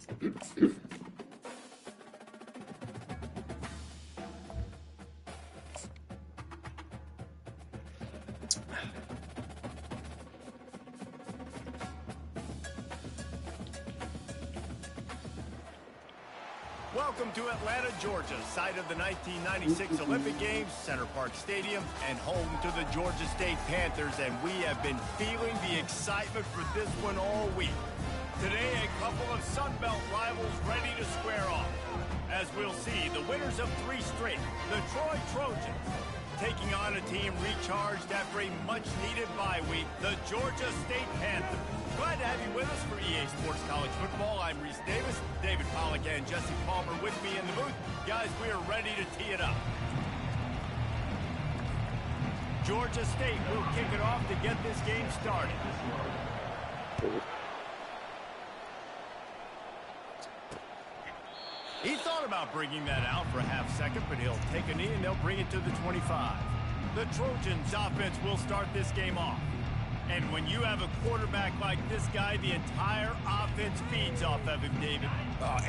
Welcome to Atlanta, Georgia, site of the 1996 Olympic Games, Center Park Stadium, and home to the Georgia State Panthers, and we have been feeling the excitement for this one all week. Today, a couple of Sun Belt rivals ready to square off. As we'll see, the winners of 3 straight, the Troy Trojans, taking on a team recharged after a much-needed bye week, the Georgia State Panthers. Glad to have you with us for EA Sports College Football. I'm Reese Davis, David Pollack and Jesse Palmer with me in the booth. Guys, we are ready to tee it up. Georgia State will kick it off to get this game started. He thought about bringing that out for a half second, but he'll take a knee and they'll bring it to the 25. The Trojans offense will start this game off. And when you have a quarterback like this guy, the entire offense feeds off of him, David.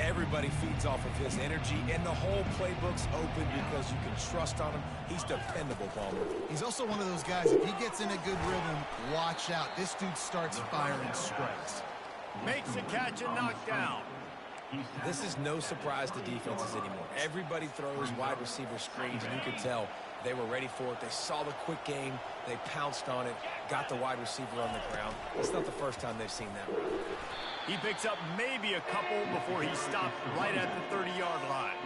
Everybody feeds off of his energy, and the whole playbook's open because you can trust on him. He's dependable, Palmer. He's also one of those guys, if he gets in a good rhythm, watch out. This dude starts firing strikes. Makes a catch and knocked down. This is no surprise to defenses anymore. Everybody throws wide receiver screens, and you can tell they were ready for it. They saw the quick game. They pounced on it, got the wide receiver on the ground. It's not the first time they've seen that run. He picks up maybe a couple before he stopped right at the 30-yard line.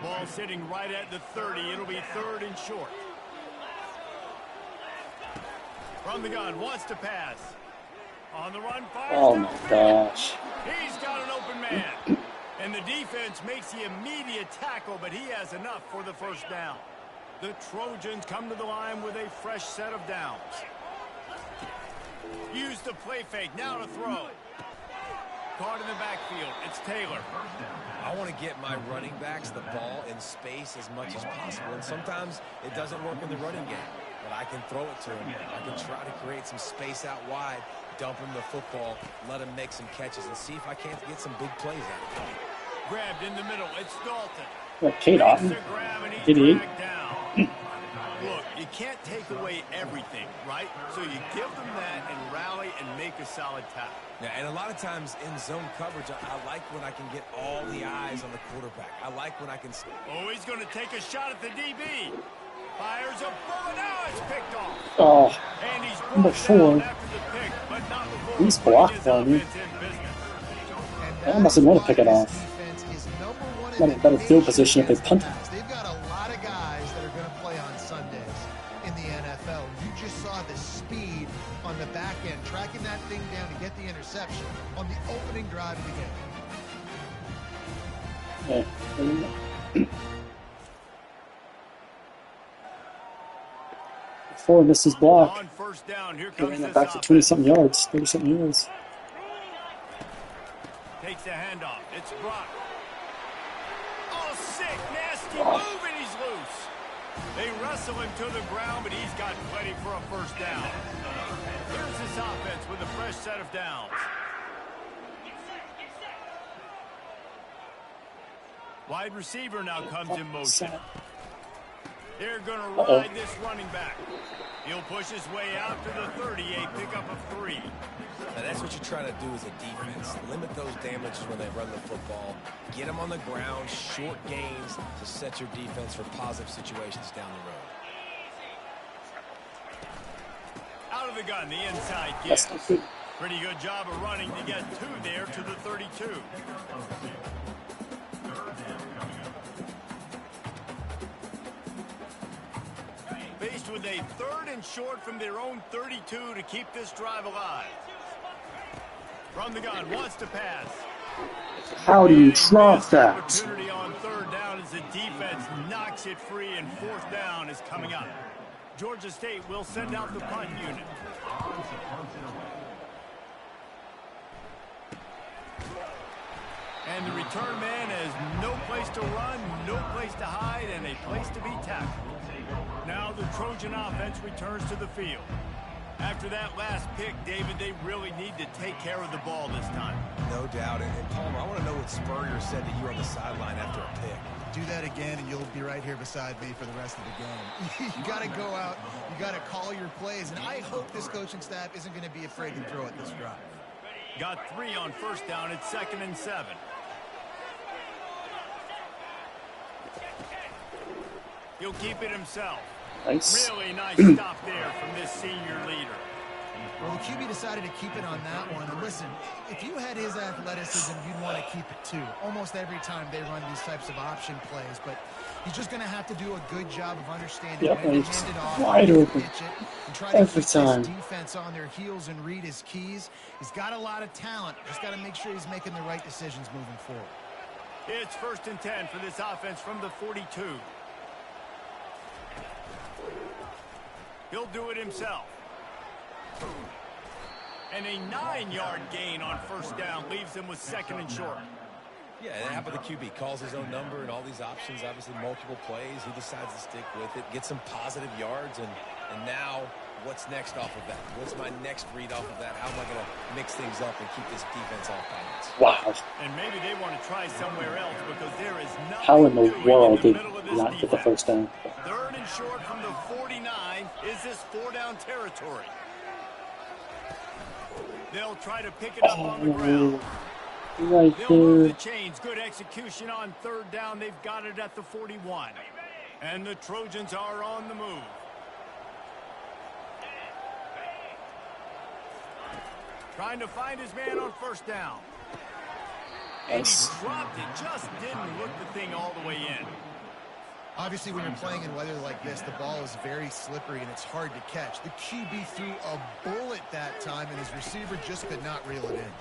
Ball sitting right at the 30. It'll be 3rd and short. From the gun, wants to pass. On the run, fires. Oh my gosh. He's got an open man. And the defense makes the immediate tackle, but he has enough for the first down. The Trojans come to the line with a fresh set of downs. Use the play fake, now to throw. Caught in the backfield, it's Taylor. I want to get my running backs the ball in space as much as possible, and sometimes it doesn't work in the running game. But I can throw it to him. I can try to create some space out wide, dump him the football, let him make some catches, and see if I can't get some big plays out of him. Grabbed in the middle, it's Dalton. What, Kate Otten? Did he? Look, you can't take away everything, right? So you give them that and rally and make a solid tackle. Yeah, and a lot of times in zone coverage, I like when I can get all the eyes on the quarterback. I like when I can... Oh, he's going to take a shot at the DB. Fires a bullet. Now it's picked off. Oh, And he's number 4. after the pick, but not before He's blocked on me. I almost didn't want to pick it off. Not in a better field position if they punt it. They've got a lot of guys that are going to play on Sundays in the NFL. You just saw the speed on the back end, tracking that thing down to get the interception on the opening drive of the game. Yeah. 4 missed his block. On first down, here Getting comes it this back to offense. 20-something yards, 30-something yards. Takes the handoff. It's Brock. Oh, sick, nasty move, and he's loose. They wrestle him to the ground, but he's got plenty for a first down. Here's this offense with a fresh set of downs. Wide receiver now comes in motion. They're going to ride this running back. He'll push his way out to the 38, pickup of 3. Now that's what you try to do as a defense. Limit those damages when they run the football. Get them on the ground, short gains to set your defense for positive situations down the road. Out of the gun, the inside gives. Pretty good job of running to get 2 there to the 32. Faced with a 3rd and short from their own 32 to keep this drive alive. From the gun, wants to pass. How do you drop that? Opportunity on 3rd down as the defense knocks it free, and 4th down is coming up. Georgia State will send out the punt unit. And the return man has no place to run, no place to hide, and a place to be tackled. Now the Trojan offense returns to the field. After that last pick, David, they really need to take care of the ball this time. no doubt. And Palmer, I want to know what Spurrier said to you on the sideline after a pick. Do that again, and you'll be right here beside me for the rest of the game. You got to go out. You got to call your plays, and I hope this coaching staff isn't going to be afraid to throw it this drive. Got 3 on first down. It's 2nd and 7. He'll keep it himself. Nice. Really nice stop there from this senior leader. Well, the QB decided to keep it on that one. And listen, if you had his athleticism, you'd want to keep it too. Almost every time they run these types of option plays. But he's just going to have to do a good job of understanding when to hand it off, wide open pitch it, and try to every keep time. this defense on their heels and read his keys. He's got a lot of talent. Just got to make sure he's making the right decisions moving forward. It's 1st and 10 for this offense from the 42. He'll do it himself. And a 9-yard gain on first down leaves him with 2nd and short. Yeah, it happened to the QB. Calls his own number and all these options, obviously multiple plays. He decides to stick with it, get some positive yards, and now what's next off of that? What's my next read off of that? How am I going to mix things up and keep this defense off balance? Wow. And maybe they want to try somewhere else because there is nothing How in the world did he not get the first down? 3rd and short from the 49. Is this 4-down territory? They'll try to pick it up on the ground. Right They'll move there. the chains. Good execution on 3rd down. They've got it at the 41. And the Trojans are on the move. Trying to find his man on first down. And Nice. he dropped it. Just didn't look the thing all the way in. Obviously, when you're playing in weather like this, the ball is very slippery and it's hard to catch. The QB threw a bullet that time, and his receiver just could not reel it in.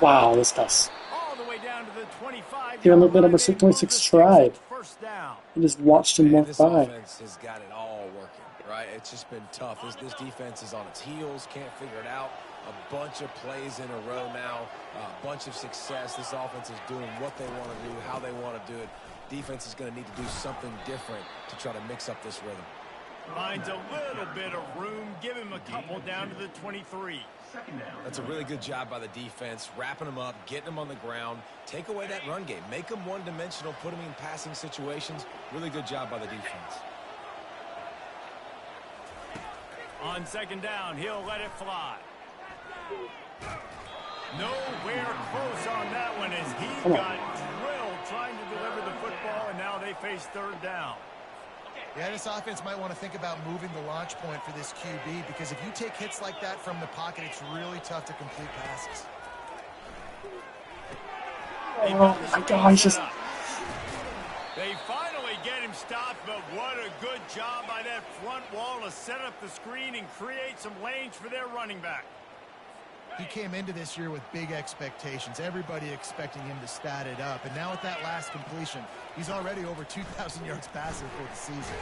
Wow, this guy's. All the way down to the 25. Here on the number 26 tried. First down. I just watched him walk This by. offense has got it all working, right? It's just been tough. This defense is on its heels, can't figure it out. A bunch of plays in a row now, a bunch of success. This offense is doing what they want to do, how they want to do it. Defense is going to need to do something different to try to mix up this rhythm. Finds a little bit of room. Give him a couple down to the 23. That's a really good job by the defense, wrapping them up, getting them on the ground. Take away that run game. Make them one-dimensional, put them in passing situations. Really good job by the defense. On 2nd down, he'll let it fly. Nowhere close on that one as he got drilled trying to deliver the football, and now they face 3rd down. Yeah, this offense might want to think about moving the launch point for this QB, because if you take hits like that from the pocket, it's really tough to complete passes. Oh my gosh, just They finally get him stopped, but what a good job by that front wall to set up the screen and create some lanes for their running back. He came into this year with big expectations. Everybody expecting him to stat it up. And now with that last completion, he's already over 2,000 yards passing for the season.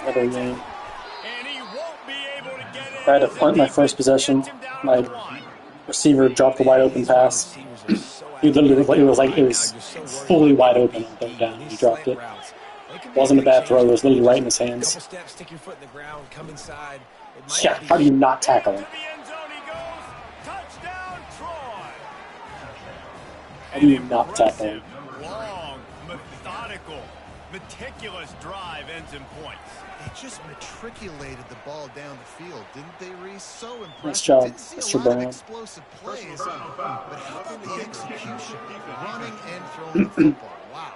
another game. And he won't be able to get it. I had to punt my first possession. My receiver dropped a wide open pass. He literally, it was fully wide open on 3rd down. He dropped it. Wasn't a bad throw. It was literally right in his hands. Couple steps, stick your foot in the ground, come inside. Yeah, how do you not tackle him? How do you not tackle him? Long, methodical, meticulous drive ends in points. They just matriculated the ball down the field, didn't they, Reese? So impressive. Nice job, Didn't see Mr. a lot of Brown. explosive plays, but how about the execution? Running and throwing the football. Wow.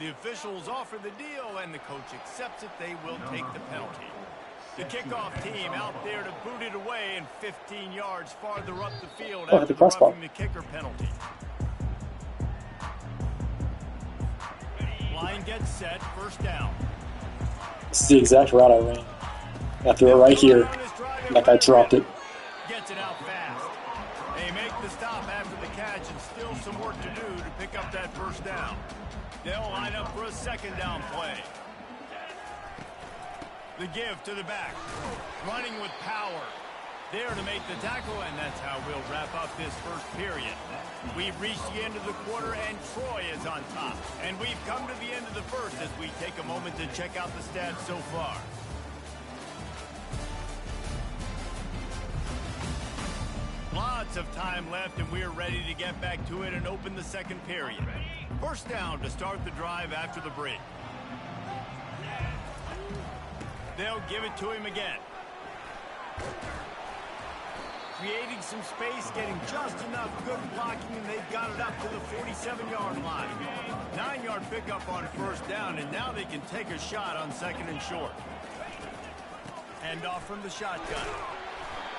The officials offer the deal, and the coach accepts it. They will take the penalty. The kickoff team out there to boot it away, and 15 yards farther up the field after the crossbar. roughing the kicker penalty. Line gets set, first down. This is the exact route I ran. I threw it right here. Like I dropped it. Gets it out fast. They make the stop after the catch, and still some work to do to pick up that first down. They'll line up for a 2nd down play. The give to the back. Running with power. There to make the tackle, and that's how we'll wrap up this first period. We've reached the end of the quarter, and Troy is on top. And we've come to the end of the first as we take a moment to check out the stats so far. Lots of time left, and we're ready to get back to it and open the second period. First down to start the drive after the break. They'll give it to him again. Creating some space, getting just enough good blocking, and they've got it up to the 47-yard line. 9-yard pickup on first down, and now they can take a shot on second and short. Hand off from the shotgun.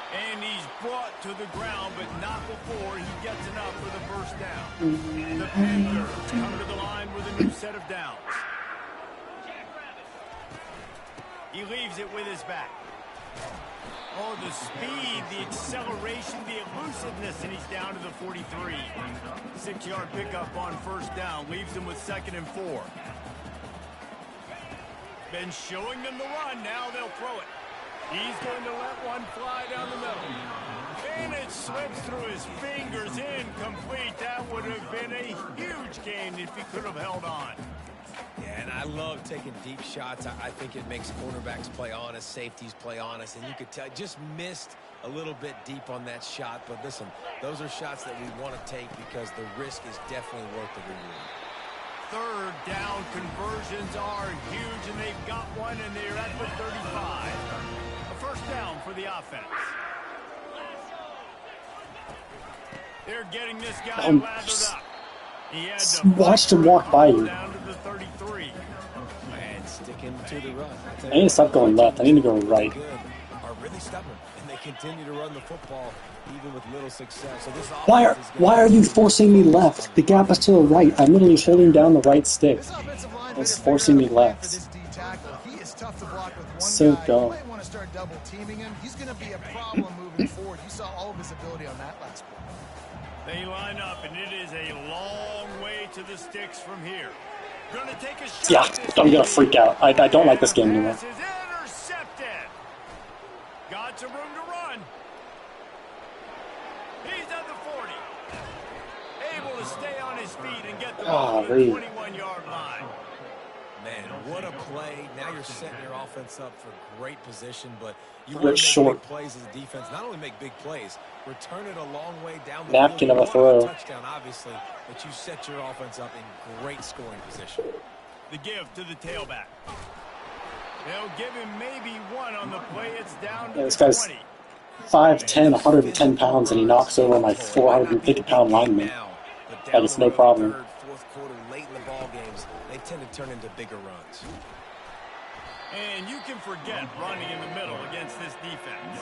And he's brought to the ground, but not before he gets enough for the first down. The Panthers come to the line with a new set of downs. He leaves it with his back. Oh, the speed, the acceleration, the elusiveness, and he's down to the 43. 6-yard pickup on first down, leaves him with 2nd and 4. Been showing them the run, now they'll throw it. He's going to let one fly down the middle. And it slips through his fingers, incomplete. That would have been a huge gain if he could have held on. Yeah, and I love taking deep shots. I think it makes cornerbacks play honest, safeties play honest, and you could tell just missed a little bit deep on that shot. But listen, those are shots that we want to take because the risk is definitely worth the reward. Third down conversions are huge, and they've got one, and they're at the 35. A first down for the offense. They're getting this guy lathered up. He had to watched him walk by you. down to the 33. And sticking to the run. I need to stop going left. I need to go right. Are really stubborn, and they continue to run the football even with little success. So this Why are you forcing me left? The gap is to the right. I'm literally holding down the right stick. It's forcing me left. So dumb. You might want to start double teaming him. He's going to be a problem moving forward. You saw all of his ability on that last play. They line up, and it is a long way to the sticks from here. Gonna take a shot. Yeah, I'm gonna freak out. I don't like this game anymore. Pass is intercepted. Got some room to run. He's at the 40. Able to stay on his feet and get the ball to the 21-yard line. Man, what a play. Now you're setting your offense up for great position, but you Bit want to make short. big plays as a defense. Not only make big plays, return it a long way down the Napkin field. of a throw. Touchdown, obviously, but you set your offense up in great scoring position. The give to the tailback. They'll give him maybe one on the play. It's down to This the guy's 20. 5'10", 110 pounds, and he knocks over my 450-pound lineman. Like it's no problem. Third, fourth quarter, late in the ball games, they tend to turn into bigger runs. And you can forget running in the middle against this defense.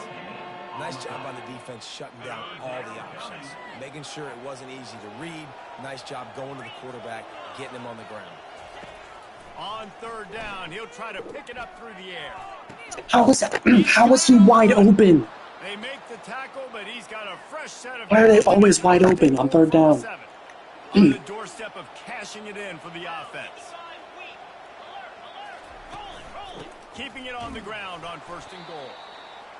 Nice job on the defense shutting down all the options, making sure it wasn't easy to read. Nice job going to the quarterback, getting him on the ground. On third down, he'll try to pick it up through the air. How was he wide open? They make the tackle, but he's got a fresh set of... Why are they always wide open on third down? On the doorstep of cashing it in for the offense. Keeping it on the ground on 1st and goal.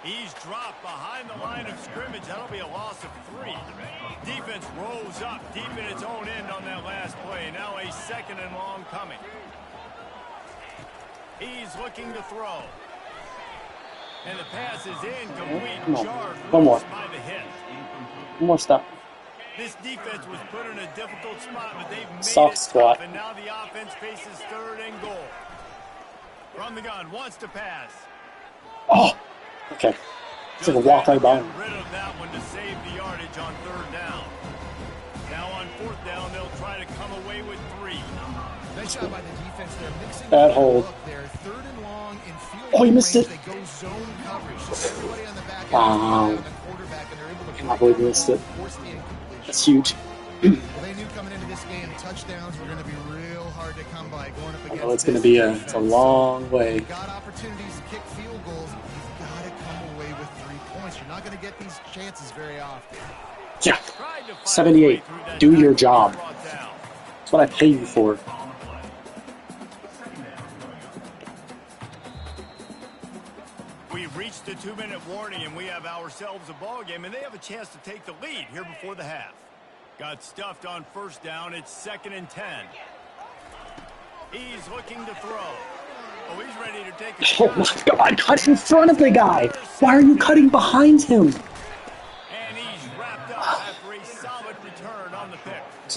He's dropped behind the line of scrimmage. That'll be a loss of 3. Defense rolls up deep in its own end on that last play. Now a 2nd and long coming. He's looking to throw. And the pass is incomplete. Come on. Jarred One more. loose by the hit. One more stop. This defense was put in a difficult spot, but they've made Soft it squat. tough, and now the offense faces 3rd and goal. From the gun, wants to pass. Oh, okay. It's like a walk right by him. Rid of that one to save the yardage on 3rd down. Now on 4th down, they'll try to come away with 3. Nice job by the defense. They're mixing Bad hold. up there. 3rd and long in field Oh, he missed range. it. They go zone coverage. So everybody on the back end Wow. is on the quarterback, and they're able to Cannot believe he missed it. force the incompletion. That's huge. Well, they knew coming into this game, touchdowns were going to be real hard to come by going up against. Oh, it's going to be it's a long way. You've got opportunities to kick field goals. You've got to come away with 3 points. You're not going to get these chances very often. Yeah. 78. Do your job. That's what I pay you for. We've reached the 2-minute warning, and we have ourselves a ball game, and they have a chance to take the lead here before the half. Got stuffed on 1st down. It's 2nd and 10. He's looking to throw. Oh, he's ready to take a Oh shot. my God! Cut in front of the guy. Why are you cutting behind him? And he's wrapped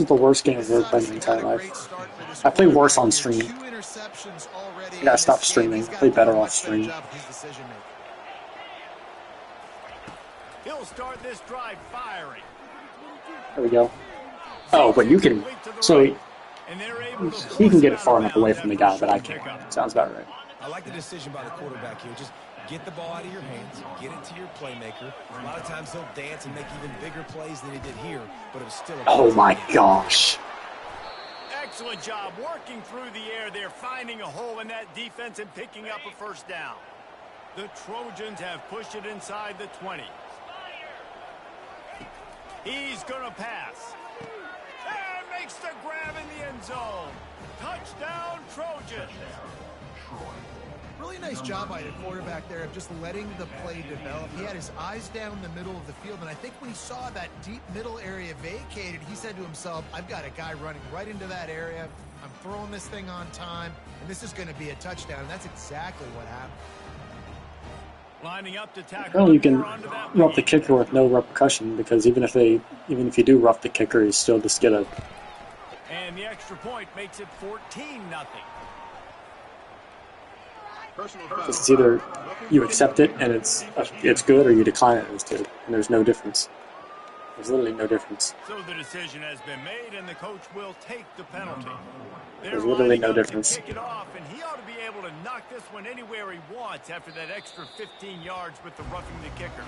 is the worst game I've ever played in my entire life. I play worse on stream. I gotta stop streaming. I play better off stream. He'll start this drive firing. There we go. Oh, but you can. So he can get it far enough away from the guy, but I can't. Sounds about right. I like the decision by the quarterback here. Just get the ball out of your hands, get it to your playmaker. A lot of times he'll dance and make even bigger plays than he did here, but it was still a oh my gosh. Excellent job working through the air there, finding a hole in that defense and picking up a first down. The Trojans have pushed it inside the 20. He's going to pass. And makes the grab in the end zone. Touchdown, Trojans. Really nice job by the quarterback there of just letting the play develop. He had his eyes down the middle of the field, and I think when he saw that deep middle area vacated, he said to himself, I've got a guy running right into that area. I'm throwing this thing on time, and this is going to be a touchdown. And that's exactly what happened. Lining up to tackle. Well, you can rough the kicker with no repercussion, because even if you do rough the kicker, he's still just get a. And the extra point makes it 14-0. It's either you accept it and it's good, or you decline it and it's good. And there's no difference. There's literally no difference. So the decision has been made, and the coach will take the penalty. There's literally no difference. Kick it off, and he ought to be able to knock this one anywhere he wants after that extra 15 yards with the roughing the kicker.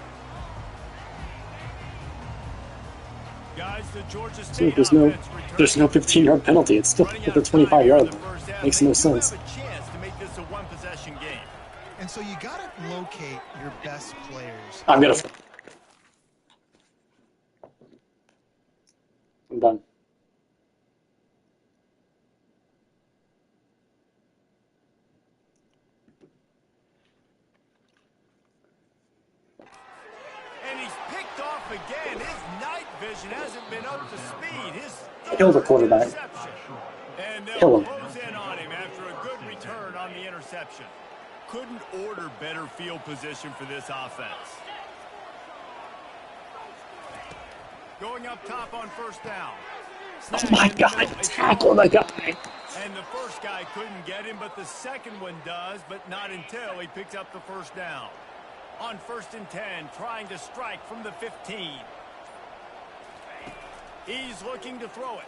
Guys, the Georgia State there's no 15-yard penalty. It's still at the 25-yard line. Makes no sense. This a one-possession game. And so you got to locate your best players. I'm done. And he's picked off again. His night vision hasn't been up to speed. Kill the quarterback. And Kill him. Close in on him after a good return on the interception. Couldn't order better field position for this offense. Going up top on first down. Oh my God, tackle the guy. And the first guy couldn't get him, but the second one does, but not until he picks up the first down. On 1st and 10, trying to strike from the 15. He's looking to throw it.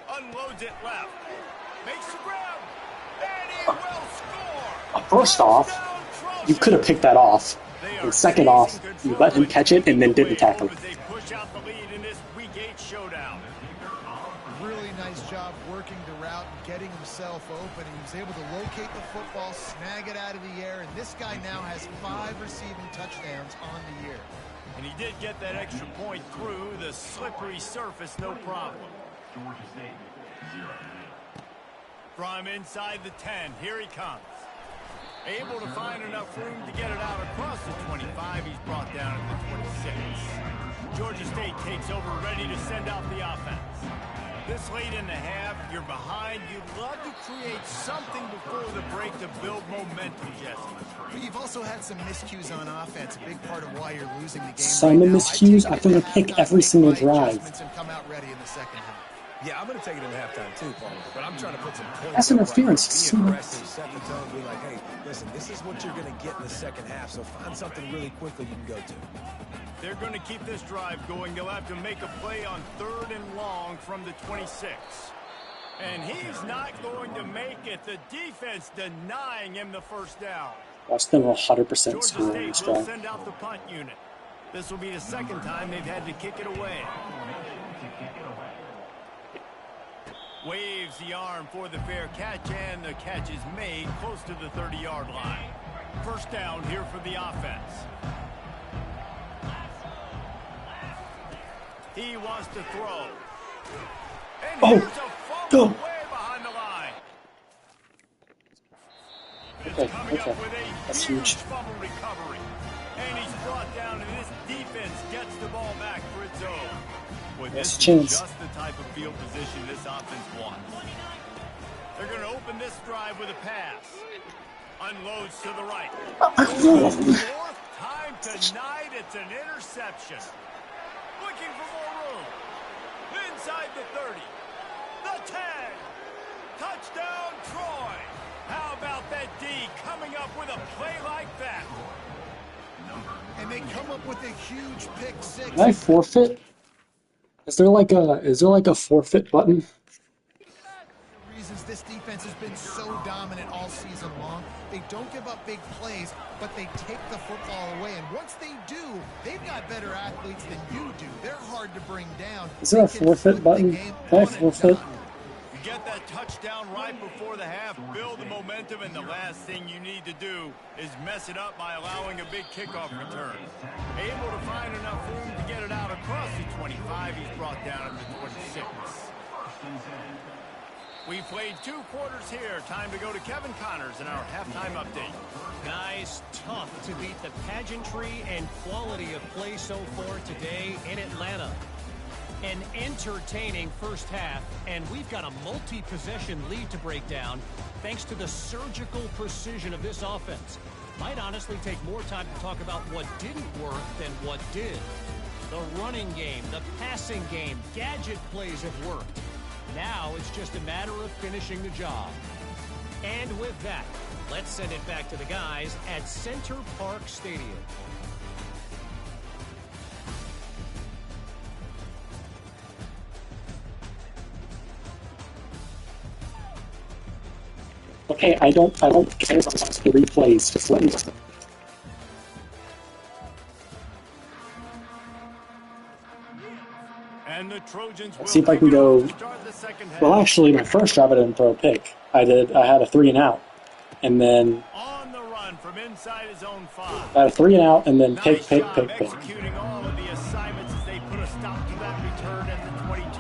Unloads it left. Makes the grab. And he will score. First off, you could have picked that off. And second off, you let him catch it and then didn't tackle it. They push out the lead in this Week 8 showdown. Really nice job working the route and getting himself open. He was able to locate the football, snag it out of the air, and this guy now has 5 receiving touchdowns on the year. And he did get that extra point through the slippery surface, no problem. From inside the 10, here he comes. Able to find enough room to get it out across the 25. He's brought down at the 26. Georgia State takes over, ready to send out the offense. This late in the half, you're behind. You'd love to create something before the break to build momentum, Jesse. But you've also had some miscues on offense, a big part of why you're losing the game. Some miscues? I throw a pick every single drive. And come out ready in the second half. Yeah, I'm going to take it in halftime too, Paul. But I'm trying to put some points. That's interference. Be aggressive, set the tone, be like, hey, listen, this is what you're going to get in the second half, so find something really quickly you can go to. They're going to keep this drive going. They'll have to make a play on 3rd and long from the 26. And he's not going to make it. The defense denying him the first down. Watch them 100% Georgia score in this State will drive. send out the punt unit. This will be the second time they've had to kick it away. Waves the arm for the fair catch, and the catch is made close to the 30-yard line. First down here for the offense. He wants to throw. And here's a fumble way behind the line. It's coming up with a huge fumble recovery. And he's brought down, and this defense gets the ball back for its own. Well, this is just the type of field position this offense wants. They're going to open this drive with a pass. Unloads to the right. Fourth time tonight, it's an interception. Looking for more room. Inside the 30. 10. Touchdown, Troy. How about that D coming up with a play like that? And they come up with a huge pick six. Can I forfeit? Is there like a forfeit button? Reasons this defense has been so dominant all season long. They don't give up big plays, but they take the football away. And once they do, they've got better athletes than you do. They're hard to bring down. Is there a forfeit button? Can I forfeit? You get that touchdown right before the half, build the momentum, and the last thing you need to do is mess it up by allowing a big kickoff return. Able to find enough room to get it out across the 25. He's brought down at the 26. We played 2 quarters here. Time to go to Kevin Connors in our halftime update. Guys, tough to beat the pageantry and quality of play so far today in Atlanta. An entertaining first half, and we've got a multi-possession lead to break down thanks to the surgical precision of this offense. Might honestly take more time to talk about what didn't work than what did. The running game, the passing game, gadget plays have worked. Now it's just a matter of finishing the job. And with that, let's send it back to the guys at Center Park Stadium. Okay, I don't care about the replays. Just let me. And the Trojans Let's see if I can go. Well, actually, my first drive I didn't throw a pick. I had a 3 and out, and then on the run from inside his own 5. I had a 3 and out, and then pick. Executing all of the assignments as they put a stop to that return at the 22.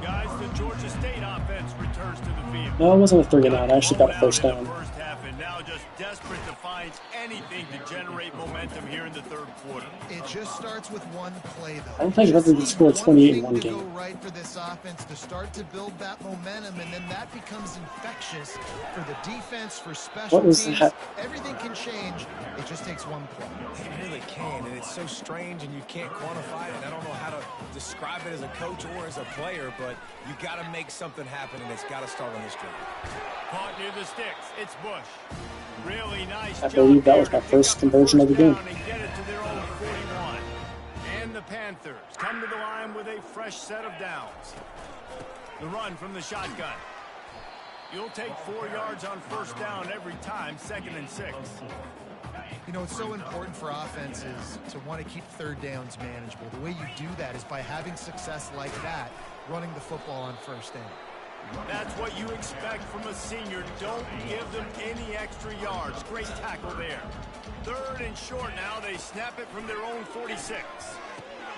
Guys, the Georgia State offense returns to the field. No, it wasn't a 3 and out. I actually got a first down. First half, and now just desperate to find anything to generate momentum here in the third quarter. It just starts with one play, though. I don't think I've ever scored 28 in one to game. go right for this offense to start to build that momentum, and then that becomes infectious for the defense, for special What was teams. that? Everything can change. It just takes one play. It really can, and it's so strange, and you can't quantify it. And I don't know how to describe it as a coach or as a player, but you got to make something happen, and it's got to start on this drive. Caught near the sticks. It's Bush. Really nice. I believe that was my first conversion of the game. And get it to their own 41. And the Panthers come to the line with a fresh set of downs. The run from the shotgun. You'll take 4 yards on first down every time, 2nd and 6. You know, it's so important for offenses to want to keep third downs manageable. The way you do that is by having success like that, running the football on first down. That's what you expect from a senior. Don't give them any extra yards. Great tackle there. 3rd and short now. They snap it from their own 46.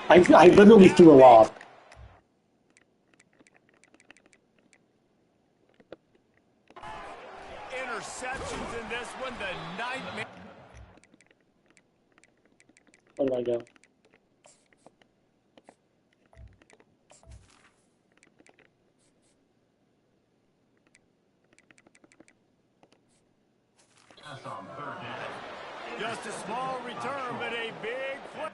I literally threw a lob. Interceptions in this one. The nightmare. Where did I go? Just a small return, but a big play.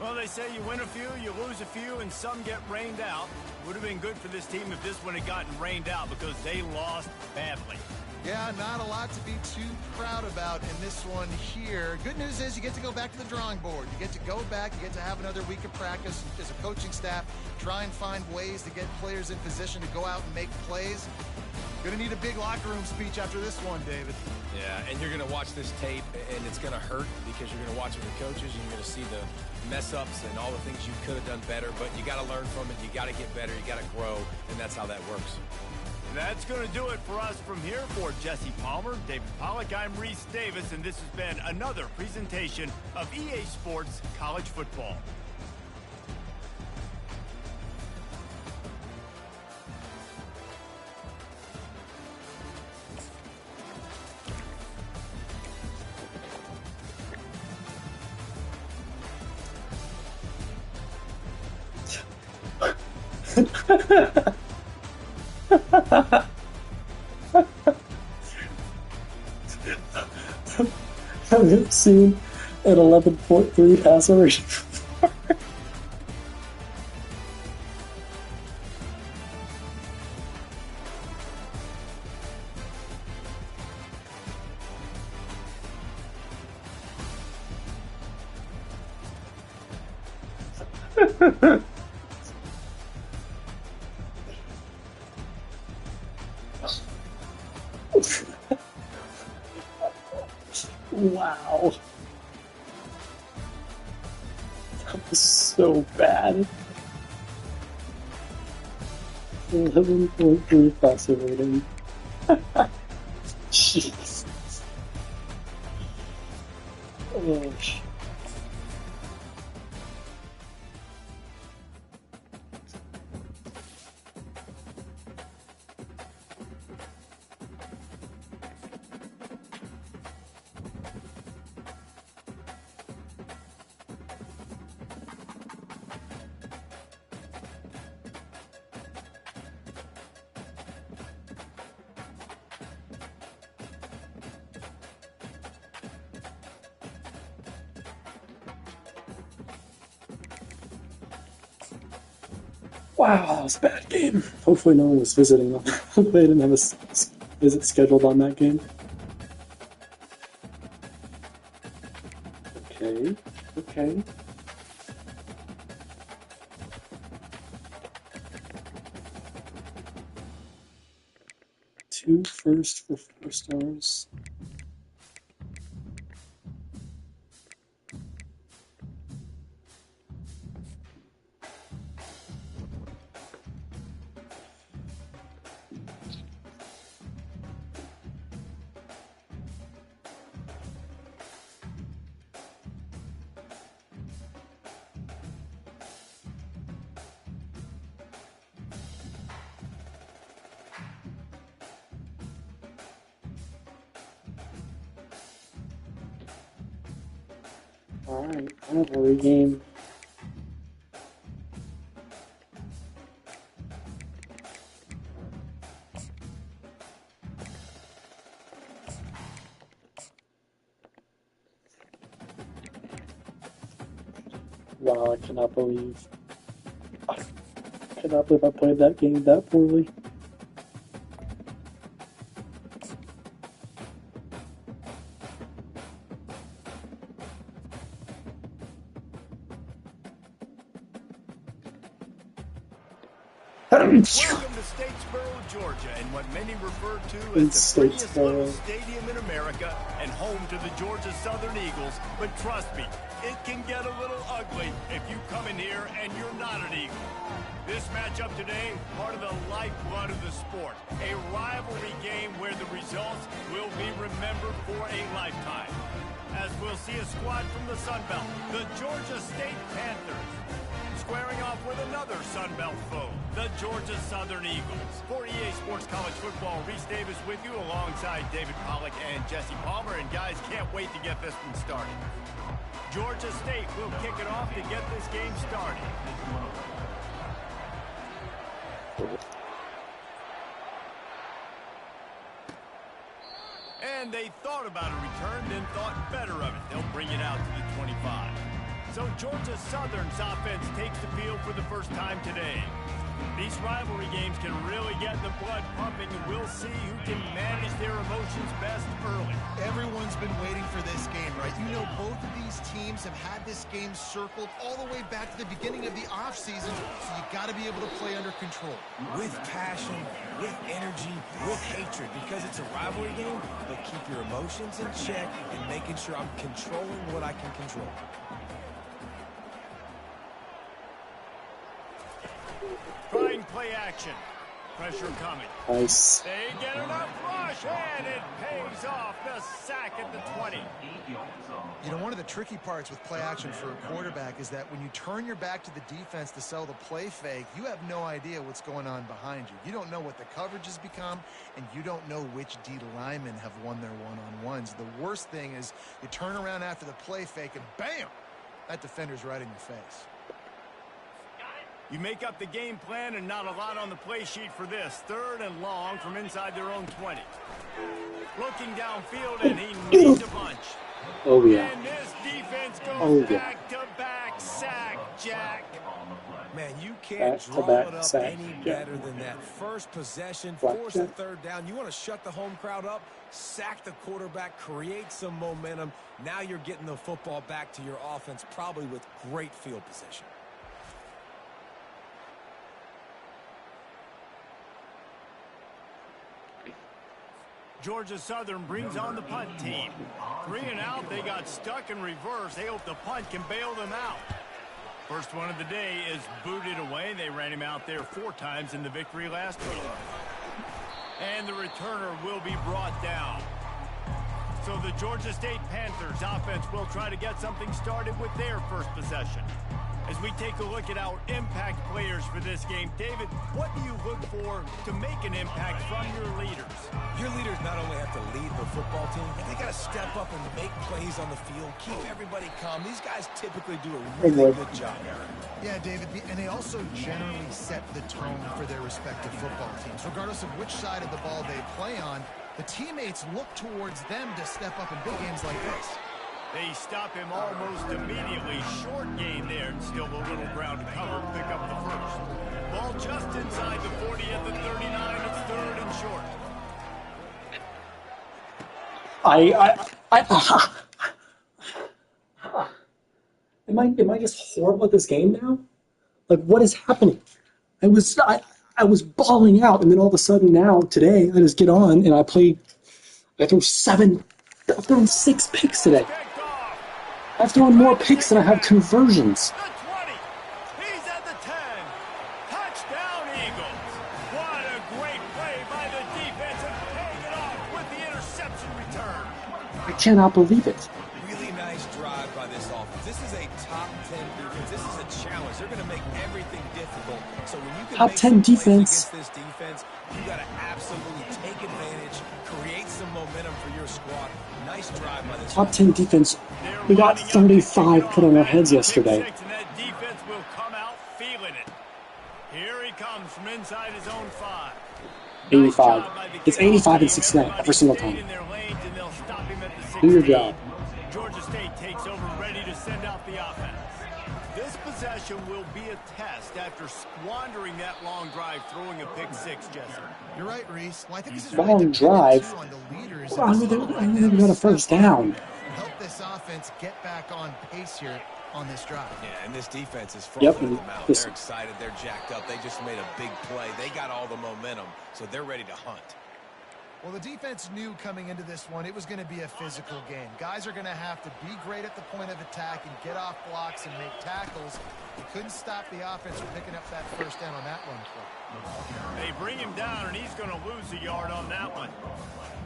Well, they say you win a few, you lose a few, and some get rained out. Would have been good for this team if this one had gotten rained out because they lost badly. Yeah, not a lot to be too proud about in this one here. Good news is you get to go back to the drawing board. You get to go back, you get to have another week of practice as a coaching staff, try and find ways to get players in position to go out and make plays. Gonna need a big locker room speech after this one, David. Yeah, and you're going to watch this tape, and it's going to hurt because you're going to watch it with coaches, and you're going to see the mess-ups and all the things you could have done better, but you got to learn from it. You got to get better. You got to grow, and that's how that works. That's going to do it for us from here. For Jesse Palmer, David Pollack, I'm Reese Davis, and this has been another presentation of EA Sports College Football. haven't seen an 11.3 passer rating. Wow. That was so bad. 11.3 passer rating. Jeez. Oh, wow, that was a bad game. Hopefully no one was visiting them. Hopefully they didn't have a visit scheduled on that game. Okay, okay. Two first for 4 stars. Alright, rivalry game. Wow, I cannot believe I played that game that poorly. Welcome to Statesboro, Georgia, and what many refer to as the prettiest little stadium in America and home to the Georgia Southern Eagles. But trust me, it can get a little ugly if you come in here and you're not an Eagle. This matchup today, part of the lifeblood of the sport. A rivalry game where the results will be remembered for a lifetime. As we'll see a squad from the Sun Belt, the Georgia State Panthers, squaring off with another Sun Belt foe, the Georgia Southern Eagles. For EA Sports College Football, Reese Davis with you alongside David Pollack and Jesse Palmer. And guys, can't wait to get this one started. Georgia State will kick it off to get this game started. And they thought about a return, then thought better of it. They'll bring it out to the 25. So Georgia Southern's offense takes the field for the first time today. These rivalry games can really get the blood pumping, and we'll see who can manage their emotions best early. Everyone's been waiting for this game, right? You know, both of these teams have had this game circled all the way back to the beginning of the offseason, so you got to be able to play under control. With passion, with energy, with hatred, because it's a rivalry game, but keep your emotions in check and making sure I'm controlling what I can control. Trying play action. Pressure coming. Nice. They get enough rush, and it pays off. The sack at the 20. You know, one of the tricky parts with play action for a quarterback is that when you turn your back to the defense to sell the play fake, you have no idea what's going on behind you. You don't know what the coverage has become, and you don't know which D linemen have won their one-on-ones. The worst thing is you turn around after the play fake, and bam! That defender's right in your face. You make up the game plan and not a lot on the play sheet for this. 3rd and long from inside their own 20. Looking downfield, and he needs a bunch. Oh, yeah. And this defense goes Oh, yeah. back-to-back sack, Jack. Man, you can't draw Back-to-back it up sack, any Jack. better than that. First possession, Black force Jack. the third down. You want to shut the home crowd up, sack the quarterback, create some momentum. Now you're getting the football back to your offense, probably with great field position. Georgia Southern brings on the punt team. 3 and out, they got stuck in reverse. They hope the punt can bail them out. First one of the day is booted away. They ran him out there 4 times in the victory last week. And the returner will be brought down. So the Georgia State Panthers offense will try to get something started with their first possession. As we take a look at our impact players for this game, David, what do you look for to make an impact from your leaders? Your leaders not only have to lead the football team, but they got to step up and make plays on the field, keep everybody calm. These guys typically do a really good job, Aaron. Yeah, David, and they also generally set the tone for their respective football teams. Regardless of which side of the ball they play on, the teammates look towards them to step up in big games like this. They stop him almost immediately. Short gain there, and still a little ground to cover to pick up the first. Ball just inside the 40 at the 39. It's 3rd and short. Am I just horrible at this game now? Like, what is happening? I was balling out, and then all of a sudden now, today, I just get on and I throw 6 picks today. I've thrown more picks than I have conversions. The 20. He's at the 10. Touchdown, Eagles. What a great play by the defense and paying it off with the interception return. I cannot believe it. Really nice drive by this offense. This is a top 10 defense. This is a challenge. They're going to make everything difficult. So when you can Top make 10 some plays defense. against this defense, you got to absolutely take advantage, create some momentum for your squad. Nice drive by this Top 10 defense. We got 35 put on our heads yesterday. And that defense will come out feeling it. Here he comes from inside his own 5. 85. It's 85 and 69 every single time. Do your job. Georgia State takes over, ready to send out the offense. This possession will be a test after squandering that long drive, throwing a pick 6, Jesse. You're right, Reese. Well, I think this is Long really drive. on the leaders. I knew we got a first down. Help this offense get back on pace here on this drive. Yeah, and this defense is Yep, frothing them out. this- They're excited. They're jacked up. They just made a big play. They got all the momentum, so they're ready to hunt. Well, the defense knew coming into this one it was going to be a physical game. Guys are going to have to be great at the point of attack and get off blocks and make tackles. They couldn't stop the offense from picking up that first down on that run play. They bring him down, and he's going to lose a yard on that one.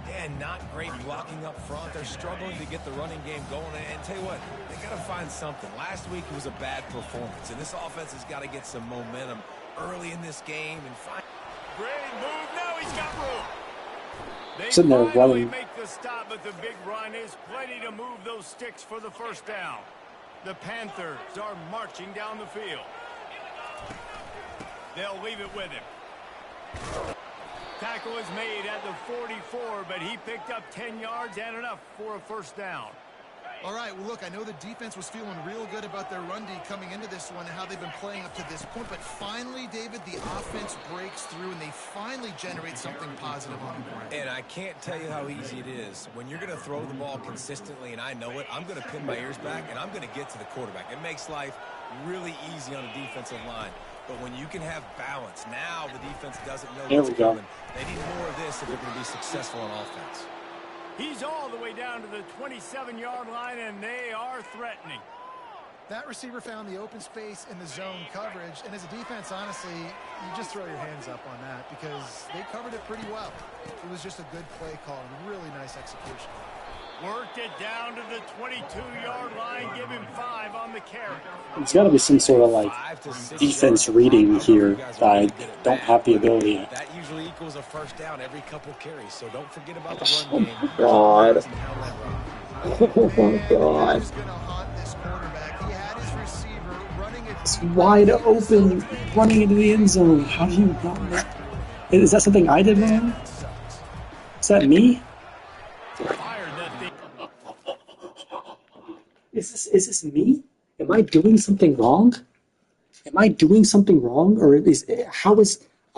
Yeah, not great blocking up front. They're struggling to get the running game going. And tell you what, they got to find something. Last week it was a bad performance, and this offense has got to get some momentum early in this game and find. Great move. Now he's got room. They Sitting there finally running. make the stop, but the big run is plenty to move those sticks for the first down. The Panthers are marching down the field. They'll leave it with him. Tackle is made at the 44, but he picked up 10 yards and enough for a first down. All right, well, look, I know the defense was feeling real good about their run D coming into this one and how they've been playing up to this point, but finally, David, the offense breaks through and they finally generate something positive on the ground. And I can't tell you how easy it is. When you're going to throw the ball consistently, and I know it, I'm going to pin my ears back, and I'm going to get to the quarterback. It makes life really easy on the defensive line. But when you can have balance, now the defense doesn't know what's coming. They need more of this if they're going to be successful on offense. He's all the way down to the 27-yard line, and they are threatening. That receiver found the open space in the zone coverage, and as a defense, honestly, you just throw your hands up on that because they covered it pretty well. It was just a good play call and really nice execution. Worked it down to the 22-yard line. Give him 5 on the carry. There's got to be some sort of like defense reading here that I don't have the ability. That usually equals a first down every couple carries, so don't forget about the run game. God. Oh my God. He's going to haunt this quarterback. He had his receiver running it. It's wide open, running into the end zone. How do you not make? Is that something I did wrong? Is that me? Fired that thing. is this me? Am I doing something wrong? Am I doing something wrong, or I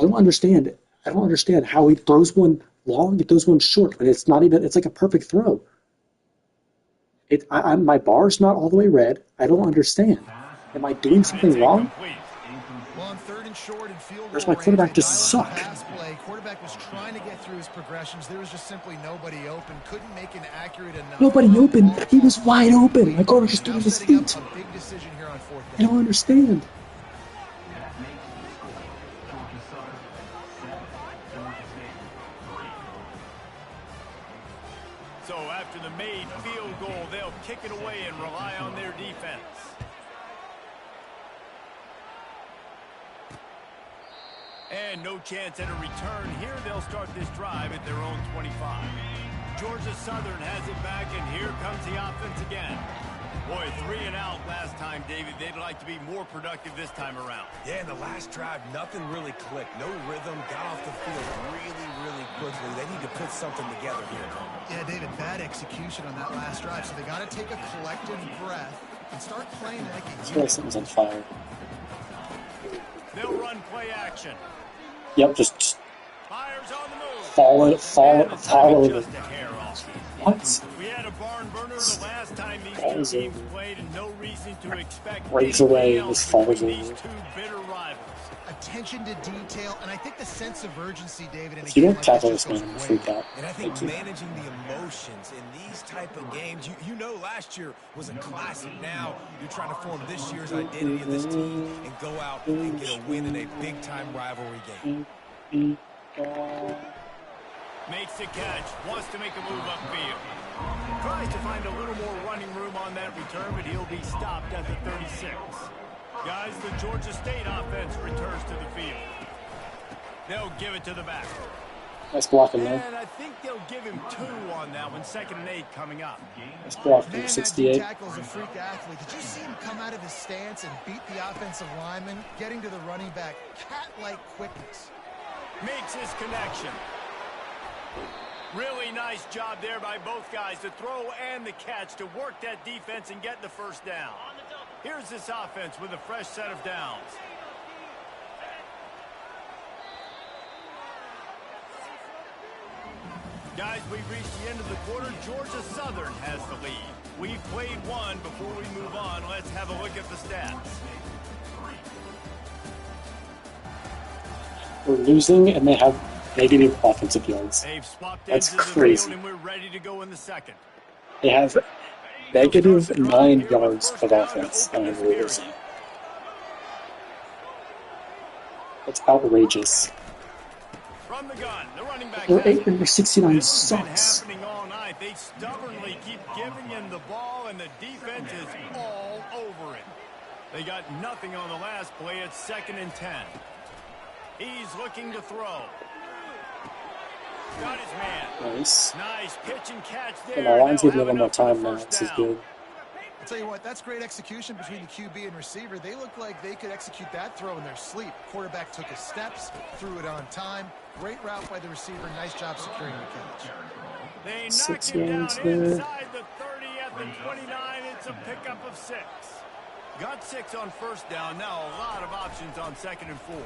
don't understand. I don't understand how he throws one long, he throws one short, but it's not even. It's like a perfect throw. My bar's not all the way red. I don't understand. Am I doing something wrong? Well, on third and short and field Where's goal my quarterback range, just suck? pass play. Quarterback was trying to get through his progressions. There was just simply nobody open. Couldn't make an accurate enough. Nobody open. He was wide open. My quarterback just threw his feet. A big decision here on fourth I don't understand. So after the made field goal, they'll kick it away and rely on their defense. And no chance at a return here. They'll start this drive at their own 25. Georgia Southern has it back, and here comes the offense again. Boy, 3 and out last time, David. They'd like to be more productive this time around. Yeah, in the last drive, nothing really clicked. No rhythm, got off the field really quickly. They need to put something together here. Yeah, David, bad execution on that last drive. So they got to take a collective breath and start playing like a I feel like something's on fire. They'll run play action. Yep, just Fires on the move. fall over. Just a hair off. What? We had a barn burner the last time these two teams played, and no reason to expect Breaks away and anything just else falls between over. these two bitter rivals. attention to detail, and I think the sense of urgency, David, in a If you game don't like tackle this this just man, goes you way freak out. And I think managing the emotions in these type of games, you know last year was a classic. Now you're trying to form this year's identity of this team and go out and get a win in a big-time rivalry game. Makes the catch, wants to make a move upfield. Tries to find a little more running room on that return, but he'll be stopped at the 36. Guys, the Georgia State offense returns to the field. They'll give it to the back. Nice blocking there. And I think they'll give him 2 on that one. 2nd and 8 coming up. Nice block from Man, that 68. tackle's a freak athlete. Did you see him come out of his stance and beat the offensive lineman, getting to the running back? Cat-like quickness. Makes his connection. Really nice job there by both guys, the throw and the catch, to work that defense and get the first down. Here's this offense with a fresh set of downs. Guys, we've reached the end of the quarter. Georgia Southern has the lead. We've played one. Before we move on, let's have a look at the stats. We're losing, and they have negative offensive yards. They've swapped That's into the crazy. field, and we're ready to go in the second. They have negative 9 yards of offense on the losing. That's outrageous. From the gun, the running back. Their 8 number 69 This has been sucks. happening all night. They stubbornly keep giving him the ball, and the defense is all over it. They got nothing on the last play. It's 2nd and 10. He's looking to throw. Got his man. Nice. Nice pitch and catch there. And the line's They'll giving a have little more enough for the time now. first This is down. good. I'll tell you what, that's great execution between the QB and receiver. They look like they could execute that throw in their sleep. Quarterback took his steps, threw it on time. Great route by the receiver. Nice job securing the catch. They knock 6 him down yards there. inside the 30 at the 29. It's a pickup of 6. Got 6 on first down. Now a lot of options on 2nd and 4.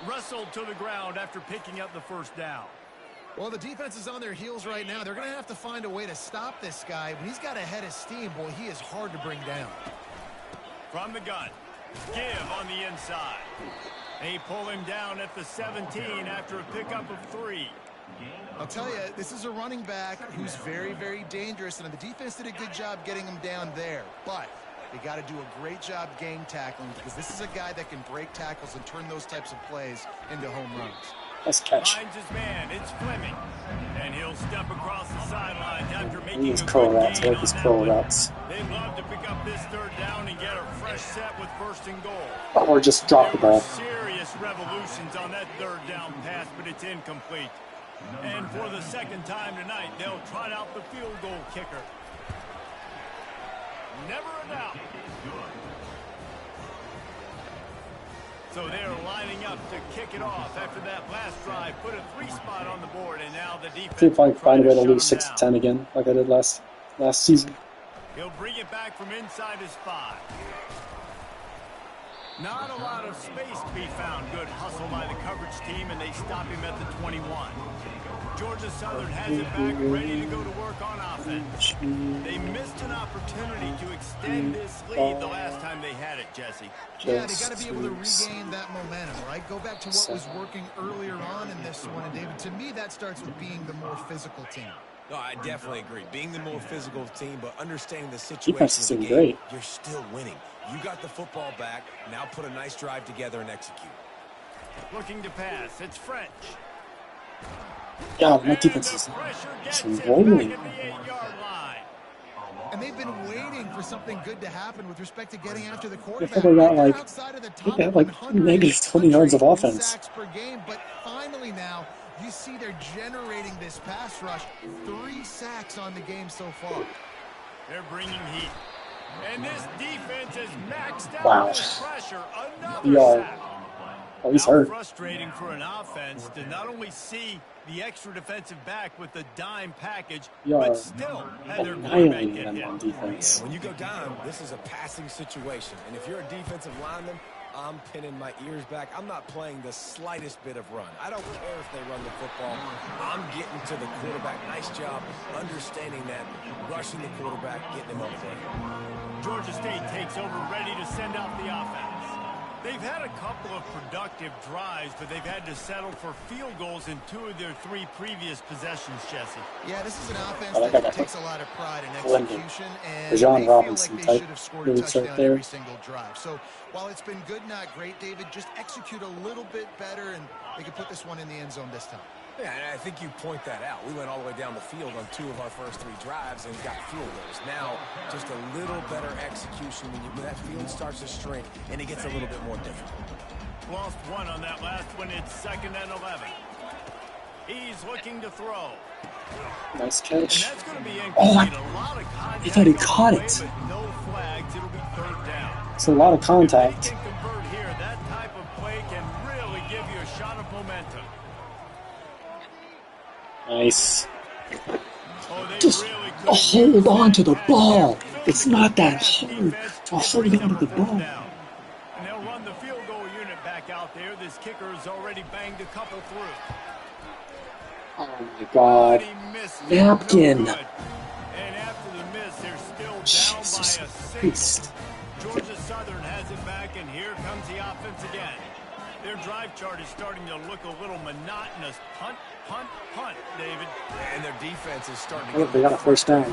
Wrestled to the ground after picking up the first down. Well, the defense is on their heels right now. They're going to have to find a way to stop this guy. When he's got a head of steam, boy, he is hard to bring down. From the gun. Give on the inside. They pull him down at the 17 after a pickup of 3. I'll tell you, this is a running back who's very, very dangerous, and the defense did a good job getting him down there. But they got to do a great job game tackling, because this is a guy that can break tackles and turn those types of plays into home runs. Nice catch. Finds his man. It's Fleming. And he'll step across the sidelines after making These a curl good routes. I gain like on these that curl one. routes. They'd love to pick up this 3rd down and get a fresh set with 1st and goal. Or just drop the There were ball. serious revolutions on that 3rd down pass, but it's incomplete. And for the 2nd time tonight, they'll trot out the field goal kicker. Never a doubt. So they're lining up to kick it off after that last drive. Put a 3-spot on the board, and now the defense. I think if I find a way to lose 6-10 again, like I did last season. He'll bring it back from inside his 5. Not a lot of space to be found. Good hustle by the coverage team, and they stop him at the 21. Georgia Southern has it back, ready to go to work on offense. They missed an opportunity to extend this lead the last time they had it, Jesse. Yeah, they got to be able to regain that momentum, right? Go back to what was working earlier on in this one. And, David, to me, that starts with being the more physical team. No, I definitely agree. Being the more physical team, but understanding the Defense is situation of the doing game, great. you're still winning. You got the football back. Now put a nice drive together and execute. Looking to pass. It's French. God, my defense is rolling. And they've been waiting for something good to happen with respect to getting after the quarterback. They got like negative 20 yards of offense. Per game, but finally now, you see they're generating this pass rush. 3 sacks on the game so far. They're bringing heat. And this defense is maxed out Wow. pressure. Another sack. Oh, he's hurt. Frustrating for an offense to not only see the extra defensive back with the dime package, but still have their quarterback get hit. On defense. When you go down, this is a passing situation. And if you're a defensive lineman, I'm pinning my ears back. I'm not playing the slightest bit of run. I don't care if they run the football. I'm getting to the quarterback. Nice job understanding that, rushing the quarterback, getting him up there. Georgia State takes over, ready to send out the offense. They've had a couple of productive drives, but they've had to settle for field goals in 2 of their 3 previous possessions, Jesse. Yeah, this is an offense that takes a lot of pride in execution, and they John feel Robinson like they should have scored a touchdown there. every single drive. So while it's been good, not great, David, just execute a little bit better, and they can put this one in the end zone this time. Yeah, and I think you point that out. We went all the way down the field on 2 of our first 3 drives and got field goals. Now, just a little better execution when that field starts to shrink and it gets a little bit more difficult. Lost 1 on that last one. It's 2nd and 11. He's looking to throw. Nice catch. And that's going to be incomplete. A lot of contact. He thought he caught it. But no flags. It'll be 3rd down. It's a lot of contact. If they can convert here, that type of play can really give you a shot of momentum. Nice. Oh, Just hold on to the ball. It's not that hard to hold on to the ball. And they'll run the field goal unit back out there. This kicker has already banged a couple through. Oh my God. Napkin. And after the miss, they're still down Jesus by a 6. Christ. Georgia Southern has it back, and here comes the offense again. Their drive chart is starting to look a little monotonous. Punt, punt, punt, David. And their defense is starting to Look, they got a first down.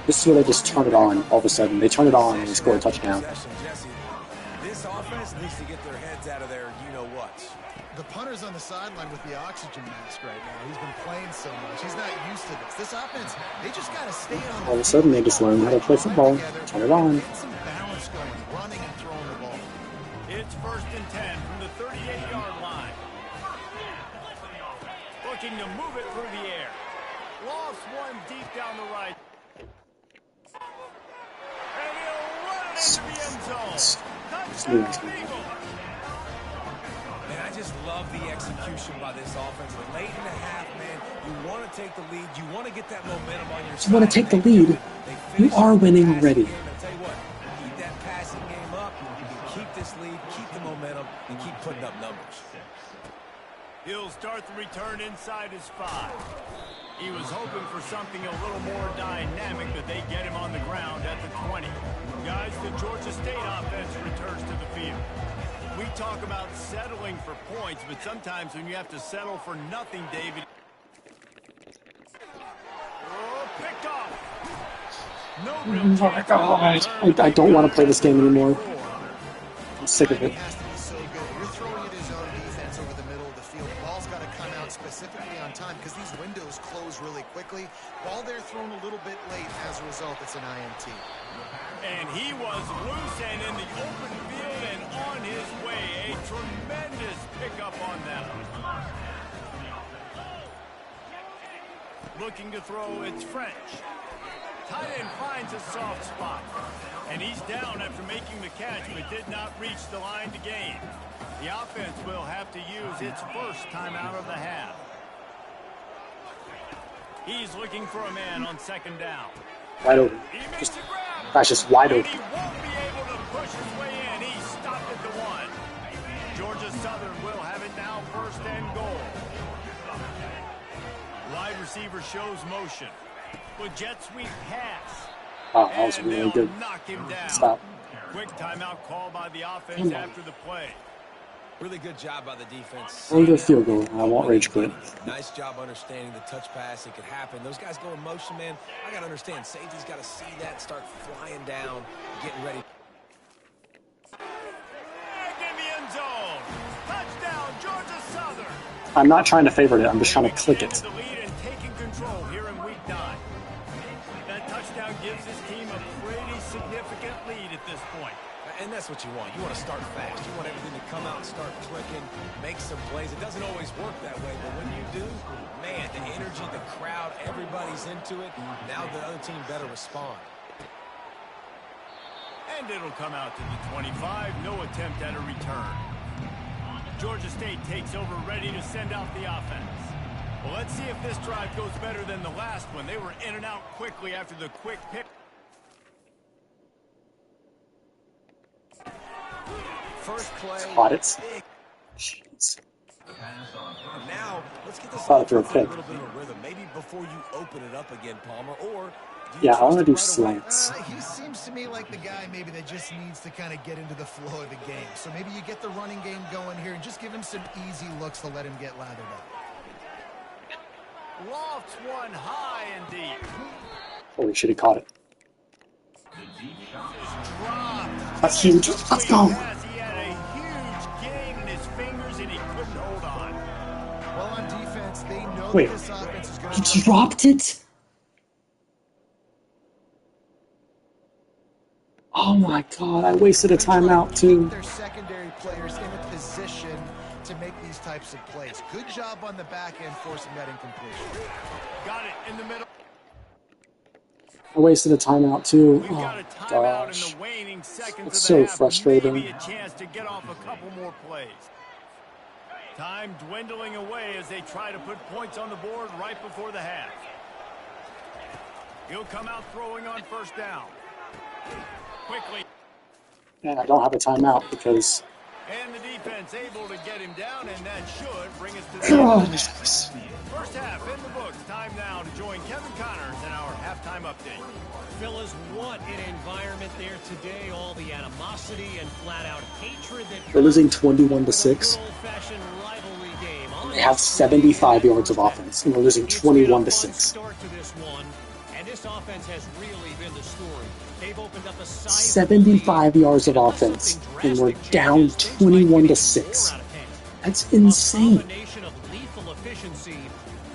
This is where they just turn it on all of a sudden. They turn it on and they score a touchdown. This offense needs to get their heads out of their you-know-what. The punter's on the sideline with the oxygen mask right now. He's been playing so much. He's not used to this. This offense, they just got to stay on. All of a sudden, they just learn how to play football. Turn it on. Get some balance going, running and throwing the ball. It's 1st and 10 from the 38-yard line. Looking to move it through the air. Lost 1 deep down the right. And he'll run it into the end zone. Touchdown, Eagles. And I just love the execution by this offense. Late in the half, man, you want to take the lead. You want to get that momentum on your side. You want to take the lead. You are winning already. I'll tell you what, keep that passing game up. Keep this lead, keep the momentum, and keep putting up numbers. He'll start the return inside his 5. He was hoping for something a little more dynamic, but they get him on the ground at the 20. Guys, the Georgia State offense returns to the field. We talk about settling for points, but sometimes when you have to settle for nothing, David. Oh, picked off. No real Oh my God. I don't want to play this game anymore. I'm sick of it. Has to be so good. You're throwing it in zone defense over the middle of the field. The ball's got to come out specifically on time because these windows close really quickly. Ball there thrown a little bit late. As a result, it's an INT. And he was loose and in the open field and on his way. A tremendous pickup on that. Looking to throw, it's French. Tight end finds a soft spot. And he's down after making the catch, but did not reach the line to gain. The offense will have to use its first timeout of the half. He's looking for a man on second down. Wide open. That's just wide open. He won't be able to push his way in. He stopped at the 1. Georgia Southern will have it now, first and goal. Wide receiver shows motion. With jet sweep pass. Wow, that was really good. Knock him down. Stop. Quick timeout call by the offense after the play. Really good job by the defense. Only the field goal. I won't rage quit. Nice job understanding the touch pass. It could happen. Those guys go in motion, man. I got to understand. Safety's got to see that, start flying down, getting ready. And in the end zone. Touchdown, Georgia Southern. I'm not trying to favorite it. I'm just trying to click it. The lead and taking control here in week 9. That touchdown gives his team a pretty significant lead at this point. And that's what you want. You want to start fast. You want everything to come out and start clicking, make some plays. It doesn't always work that way, but when you do, man, the energy, the crowd, everybody's into it. Now the other team better respond. And it'll come out to the 25. No attempt at a return. Georgia State takes over, ready to send out the offense. Well, let's see if this drive goes better than the last one. They were in and out quickly after the quick pick. First play. Caught it. Jeez. Now, let's get this Thought it threw a a pick. little bit of rhythm. Maybe before you open it up again, Palmer, or Yeah, I want to do slants. He seems to me like the guy maybe that just needs to kind of get into the flow of the game. So maybe you get the running game going here and just give him some easy looks to let him get lathered up. Lofts one high and deep. Holy shit, he caught it. Dropped. That's huge. Let's go. He had a huge gain in his fingers and he couldn't hold on. Well, on defense, they know Wait, this offense is going he dropped it? Oh my god, I wasted a timeout too. Their secondary players in a position to make these types of plays. Good job on the back end forcing that incompletion. Got it in the middle. I wasted a timeout too. We've got a Oh timeout gosh. in the waning seconds It's of so the half. frustrating. Maybe a chance to get off a couple more plays. Time dwindling away as they try to put points on the board right before the half. He'll come out throwing on first down. Quickly. And I don't have a timeout because And the defense able to get him down, and that should bring us to the end of the half. First half in the books. Time now to join Kevin Connors in our halftime update. Fellas, what an environment there today. All the animosity and flat-out hatred that they're losing 21-6. old-fashioned rivalry game. They have 75 yards of offense, and they're losing 21-6. Start to this one, and this offense has really been the story. They've opened up a 75 yards of offense, and we're down 21-6. That's insane. Combination of lethal efficiency,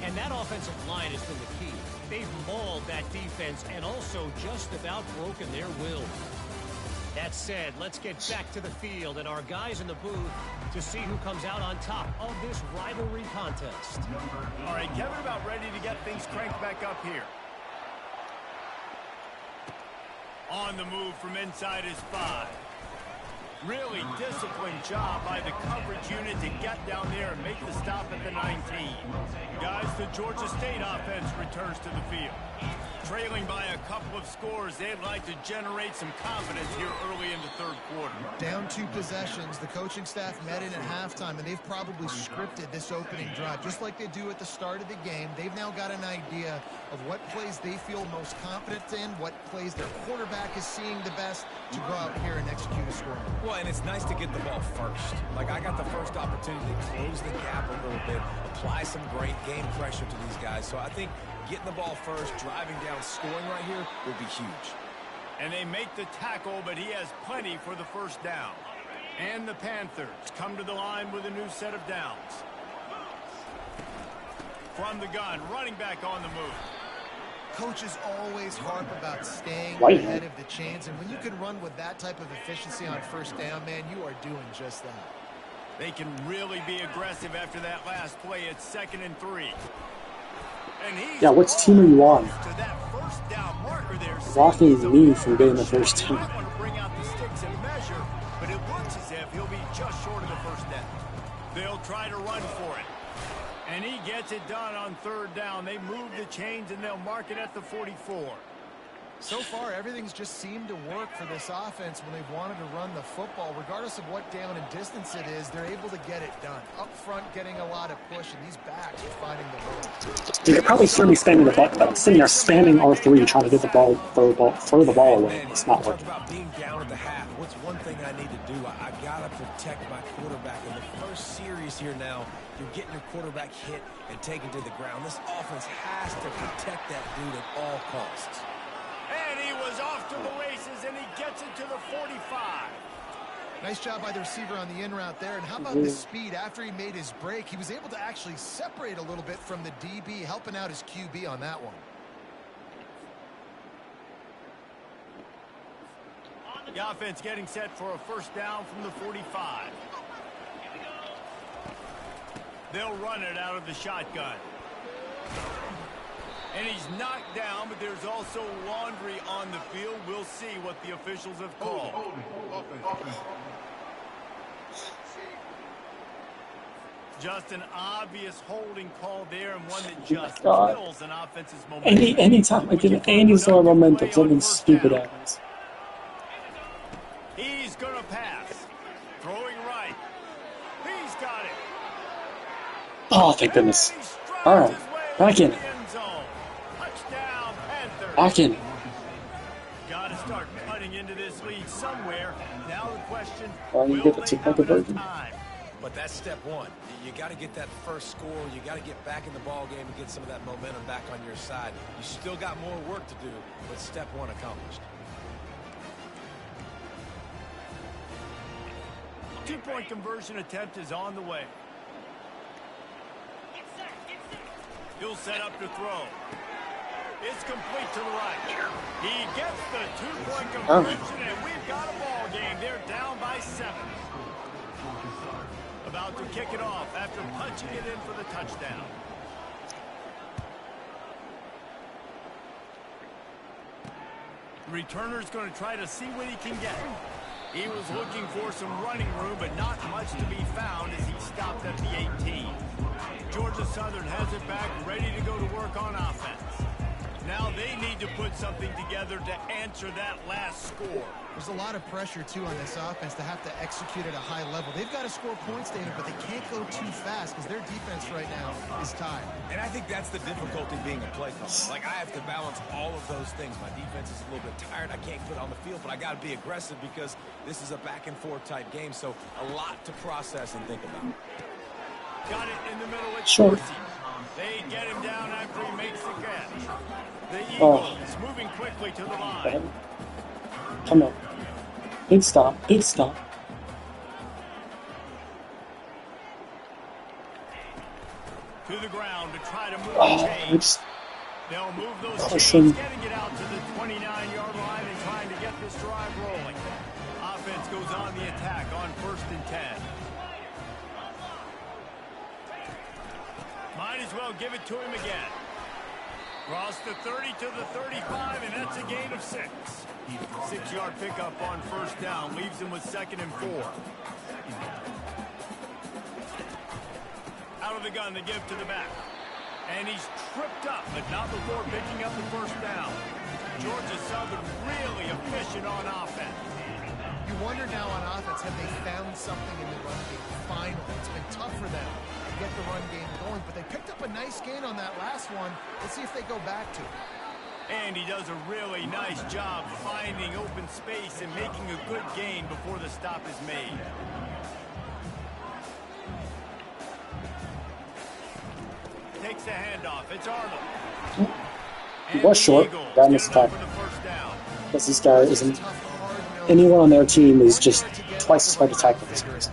and that offensive line has been the key. They've mauled that defense and also just about broken their will. That said, let's get back to the field and our guys in the booth to see who comes out on top of this rivalry contest. All right, Kevin, about ready to get things cranked back up here. On the move from inside his 5. Really disciplined job by the coverage unit to get down there and make the stop at the 19. Guys, the Georgia State offense returns to the field. Trailing by a couple of scores, they'd like to generate some confidence here early in the third quarter. Down 2 possessions, the coaching staff met in at halftime, and they've probably scripted this opening drive, just like they do at the start of the game. They've now got an idea of what plays they feel most confident in, what plays their quarterback is seeing the best to go out here and execute a score. Well, and it's nice to get the ball first. Like, I got the first opportunity to close the gap a little bit, apply some great game pressure to these guys. So I think getting the ball first, driving down, scoring right here will be huge. And they make the tackle, but he has plenty for the first down. And the Panthers come to the line with a new set of downs. From the gun, running back on the move. Coaches always harp about staying Right. ahead of the chains, and when you can run with that type of efficiency on first down, man, you are doing just that. They can really be aggressive after that last play. It's 2nd and 3. And he's Yeah, what team are you on? to that first down marker blocking me from getting the first down. Want to bring out the sticks and measure, but it looks as if he'll be just short of the first down. They'll try to run for it. And he gets it done on third down. They move the chains, and they'll mark it at the 44. So far, everything's just seemed to work for this offense when they've wanted to run the football. Regardless of what down and distance it is, they're able to get it done. Up front, getting a lot of push, and these backs are finding the hole. You could probably still be spamming the button, but I'm sitting there spamming R3 trying to get the ball, throw the ball away. It's not working. About being down at the half. What's one thing I need to do? I gotta protect my quarterback. In the first series here now, you're getting your quarterback hit and taken to the ground. This offense has to protect that dude at all costs. And he was off to the races, and he gets it to the 45. Nice job by the receiver on the in route there. And how about the speed? After he made his break, he was able to actually separate a little bit from the DB, helping out his QB on that one. The offense getting set for a first down from the 45. They'll run it out of the shotgun. And he's knocked down, but there's also laundry on the field. We'll see what the officials have called. Just an obvious holding call there, and one that just kills an offense's momentum. Anytime I get any sort of momentum, something stupid happens. He's going to pass. Throwing right. He's got it. Oh, thank goodness. All right, back in. Back in. Got to start cutting into this lead somewhere. Now the question, You get the 2-point conversion. But that's step one. You got to get that first score. You got to get back in the ball game and get some of that momentum back on your side. You still got more work to do, but step one accomplished. 2-point conversion attempt is on the way. He'll set up to throw. It's complete to the right. He gets the 2-point conversion, and we've got a ball game. They're down by 7. About to kick it off after punching it in for the touchdown. The returner's going to try to see what he can get. He was looking for some running room, but not much to be found as he stopped at the 18. Georgia Southern has it back, ready to go to work on offense. Now they need to put something together to answer that last score. There's a lot of pressure, too, on this offense to have to execute at a high level. They've got to score points, David, but they can't go too fast because their defense right now is tired. And I think that's the difficulty being a play caller. Like, I have to balance all of those things. My defense is a little bit tired. I can't put it on the field, but I got to be aggressive because this is a back-and-forth type game, so a lot to process and think about. Got it in the middle with Short. They get him down after he makes the catch. The Eagles moving quickly to the line. Come on. Big stop. Big stop. To the ground to try to move the chains. They'll move those chains, getting it out to the 29-yard line and trying to get this drive rolling. Offense goes on the attack on 1st and 10. Might as well give it to him again. Cross the 30 to the 35, and that's a gain of 6. 6-yard pickup on 1st down leaves him with 2nd and 4. Out of the gun to give to the back. And he's tripped up, but not before picking up the 1st down. Georgia Southern really efficient on offense. You wonder now on offense, have they found something in the run game? Finally, it's been tough for them to get the run game going, but they picked up a nice gain on that last one. Let's see if they go back to it. And he does a really nice job finding open space and making a good gain before the stop is made. Takes the handoff. It's Arnold. He was short. That missed time. Because this guy isn't. Anyone on their team is just twice as hard to tackle this person.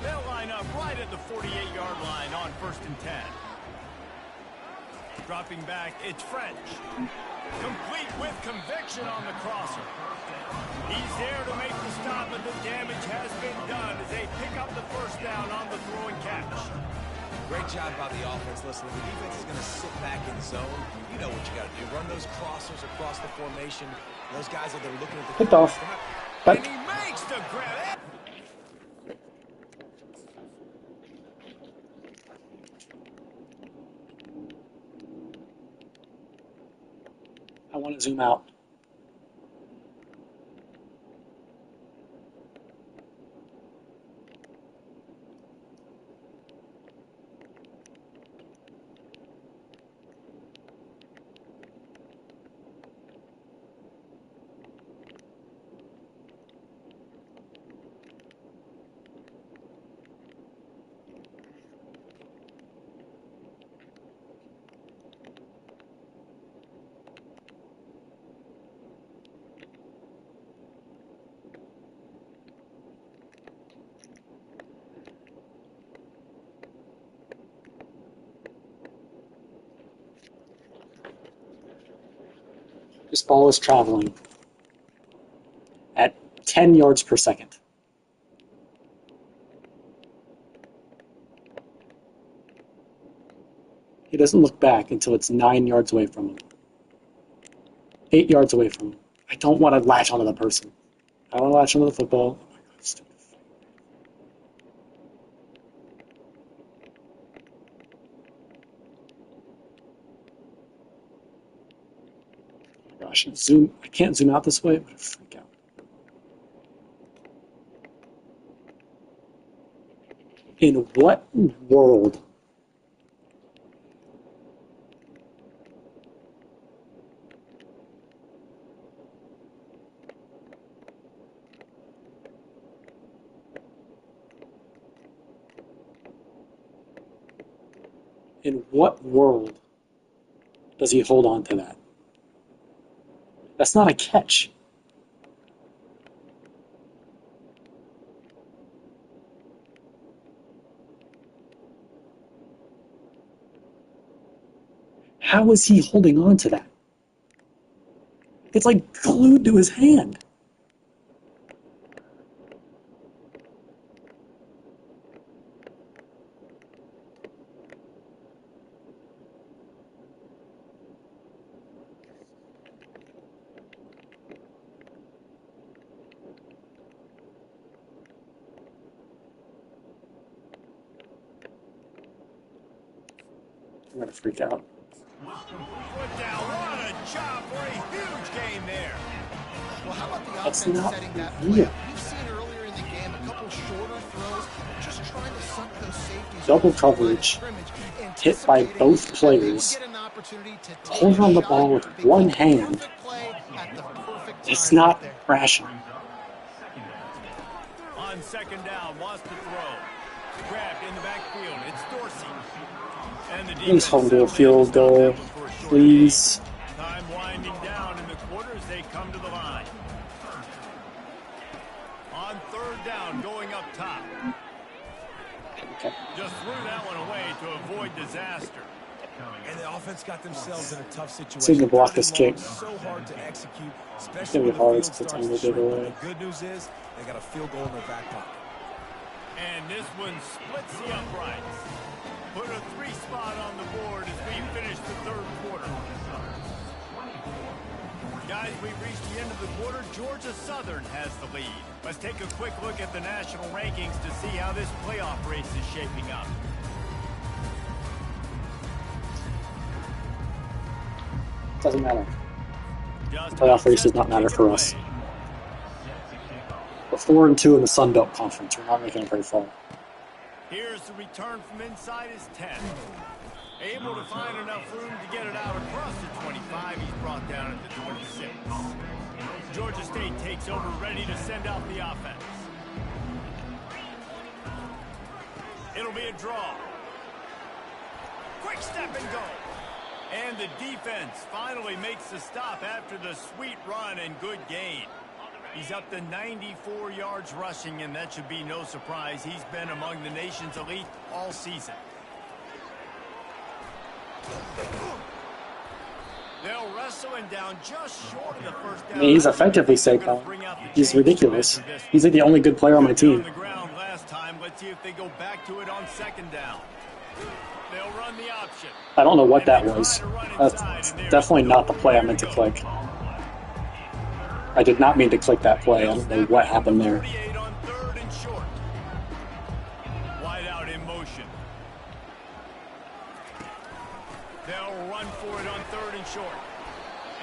They'll line up right at the 48-yard line on 1st and 10. Dropping back, it's French. Complete with conviction on the crosser. He's there to make the stop, but the damage has been done as they pick up the 1st down on the throwing catch. Great job by the offense. Listen, if the defense is going to sit back in zone, you know what you got to do. Run those crossers across the formation. Those guys are there looking at the Picked off. And he makes the grab. I want to zoom out. This ball is traveling at 10 yards per second. He doesn't look back until it's 9 yards away from him. 8 yards away from him. I don't want to latch onto the person. I want to latch onto the football. Oh my God, stupid. Gosh, zoom. I can't zoom out this way. I'm gonna freak out. In what world? In what world does he hold on to that? That's not a catch. How is he holding on to that? It's like glued to his hand. I'm gonna freak out. Put down. What a job for a huge gain there. Well, how about the That's offense not setting that real. play up? We've seen earlier in the game a couple shorter throws, just trying to suck those safeties. Double coverage, hit by both players, holding on the ball with one hand. It's not rational. On second down, wants to throw. Grabbed in the backfield. It's Dorsey. And the Please hold to a defense field goal, please. time winding down in the quarter as they come to the line. On third down, going up top. Okay. Just threw that one away to avoid disaster. And the offense got themselves in a tough situation. Seem to block this kick. So hard to execute, It's especially gonna when be the hard. field It's the starts time to they give shrink. away. The good news is they got a field goal in their back pocket. And this one splits the uprights. Put a 3 spot on the board as we finish the third quarter. Guys, we've reached the end of the quarter. Georgia Southern has the lead. Let's take a quick look at the national rankings to see how this playoff race is shaping up. Doesn't matter. Just Playoff race does not matter for us. We're 4-2 in the Sun Belt Conference. We're not making it very far. Here's the return from inside his 10. Able to find enough room to get it out across the 25. He's brought down at the 26. Georgia State takes over, ready to send out the offense. It'll be a draw. Quick step and go. And the defense finally makes the stop after the sweet run and good gain. He's up to 94 yards rushing, and that should be no surprise. He's been among the nation's elite all season. They'll wrestle him down just short of the first down. I mean, he's effectively Saquon. He's ridiculous. He's like the only good player on my team. On the ground last time. Let's see if they go back to it on second down. They'll run the option. I don't know what that was. That's definitely not the play I meant to click. I did not mean to click that play. I don't know what happened there. 48 on 3rd and short. Wide out in motion. They'll run for it on 3rd and short.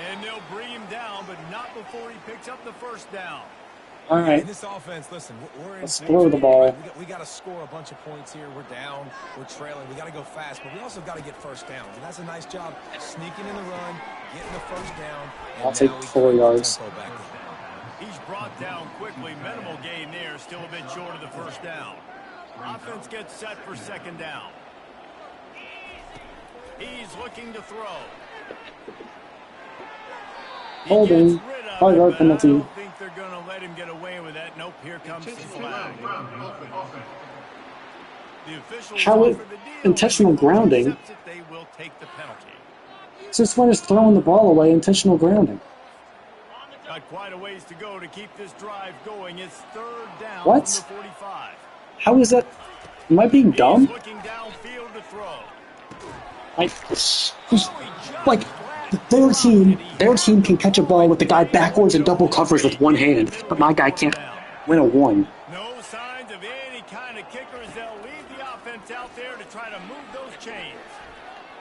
And they'll bring him down, but not before he picks up the first down. All right. This offense, listen, we're in. Let's throw the ball. We got to score a bunch of points here. We're down. We're trailing. We got to go fast, but we also got to get first downs. And that's a nice job sneaking in the run, getting the first down. I'll take 4 yards. He's brought down quickly. Minimal gain there. Still a bit short of the first down. Offense gets set for 2nd down. He's looking to throw. Holding. 5-yard penalty. I don't think they're going to let him get away with that. Nope, here comes the flag. The officials How offer it, the deal. intentional grounding. Accepts it, they will take the penalty. Since when is throwing the ball away intentional grounding? Got quite a ways to go to keep this drive going. It's 3rd down What? from the 45. How is that? Am I being dumb? He's looking downfield to throw. Like, their team can catch a ball with the guy backwards in double coverage with one hand, but my guy can't win a one. No signs of any kind of kickers. They'll leave the offense out there to try to move those chains.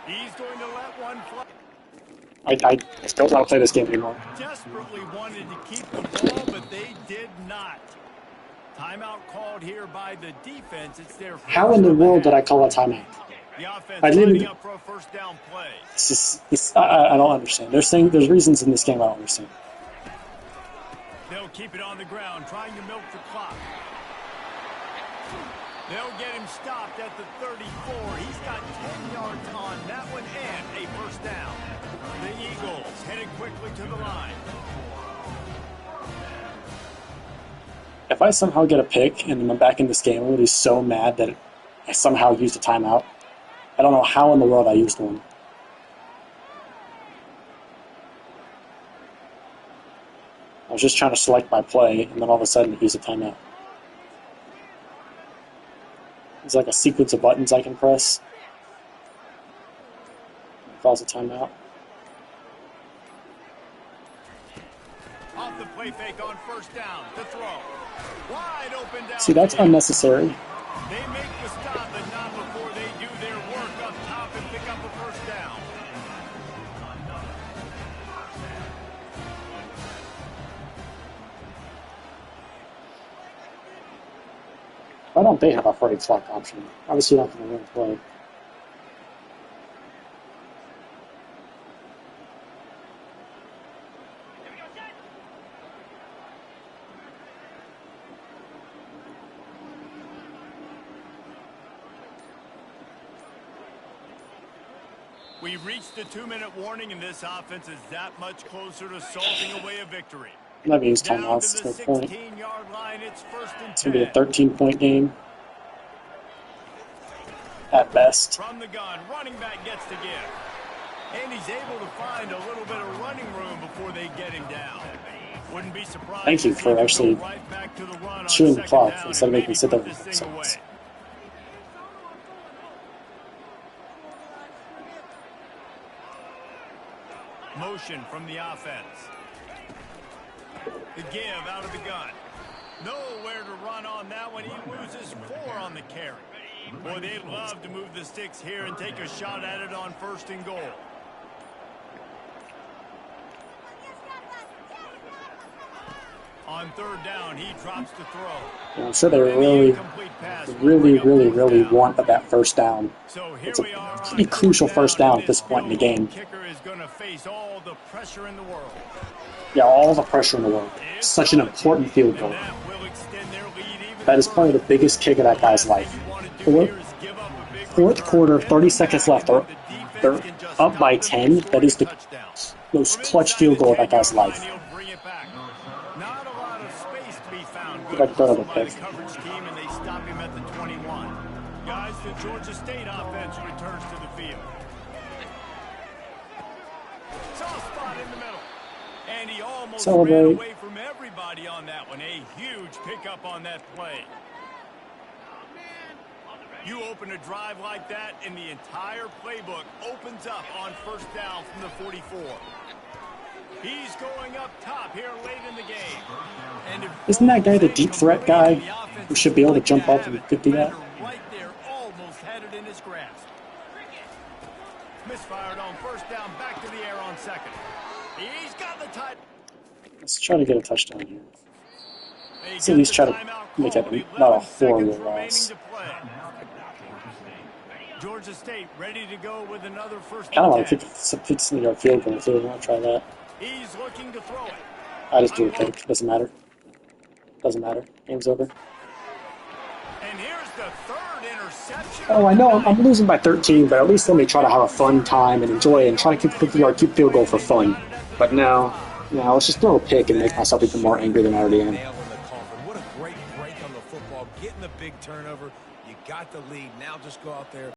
He's going to let one fly. I still don't want to play this game anymore. Desperately wanted to keep the ball, but they did not. Timeout called here by the defense. It's their first. How in the world did I call a timeout? The offense I didn't. lining up for a first down play. I don't understand. There's reasons in this game I don't understand. They'll keep it on the ground, trying to milk the clock. They'll get him stopped at the 34. He's got 10 yards on that one and a first down. The Eagles headed quickly to the line. If I somehow get a pick and I'm back in this game, I'm going to be so mad that I somehow used a timeout. I don't know how in the world I used one. I was just trying to select my play, and then all of a sudden it used a timeout. There's like a sequence of buttons I can press. It calls a timeout. Off the play fake on first down to throw. Wide open down. See, that's unnecessary. They make the stop, but not before they do their work up top and pick up a first down. Why don't they have a hurry clock option? Obviously not going to win the play. We reached the 2-minute warning, and this offense is that much closer to salting away a victory. I'm not going to use Down timeouts. to the It's no point. 16-yard line, it's 1st and It's 10. going to be a 13-point game. At best. From the gun, running back gets to give. And he's able to find a little bit of running room before they get him down. Wouldn't be surprised. Thank you to see for him go actually right back to the run on chewing the second clock down instead of and making me sit there maybe for put this thing away. seconds. Motion from the offense. The give out of the gun. Nowhere to run on that one. He loses 4 on the carry. Boy, they'd love to move the sticks here and take a shot at it on 1st and goal. On 3rd down, he drops to throw. I'm sure they really want that first down. It's a pretty crucial first down at this point in the game. Kicker is going to face all the pressure in the world. Yeah, all the pressure in the world. Such an important field goal. That is probably the biggest kick of that guy's life. Fourth quarter, 30 seconds left. They're up by 10. That is the most clutch field goal of that guy's life. Good by the coverage team, and they stop him at the 21. Guys, the Georgia State offense returns to the field. Soft spot in the middle. And he almost ran away from everybody on that one. A huge pickup on that play. You open a drive like that, and the entire playbook opens up on first down from the 44. He's going up top here late in the game. And isn't that guy the deep threat guy who should be able to jump up and could do that? Right there, almost had it in his grasp. Misfired on first down, back to the air on second. He's got the tight. Let's try to get a touchdown here. Let's at least try to make it not a horrible loss. Georgia State ready to go with another first Kind of want to kick a 50-yard field goal too. I want to try that. He's looking to throw it. I just do a pick. Doesn't matter. Doesn't matter. Game's over. And here's the third interception. Oh, I know I'm losing by 13, but at least let me try to have a fun time and enjoy it and try to keep 50-yard field goal for fun. But no, let's just throw a pick and make myself even more angry than I already am. What a great break on the football. Getting the big turnover. You got the lead. Now just go out there.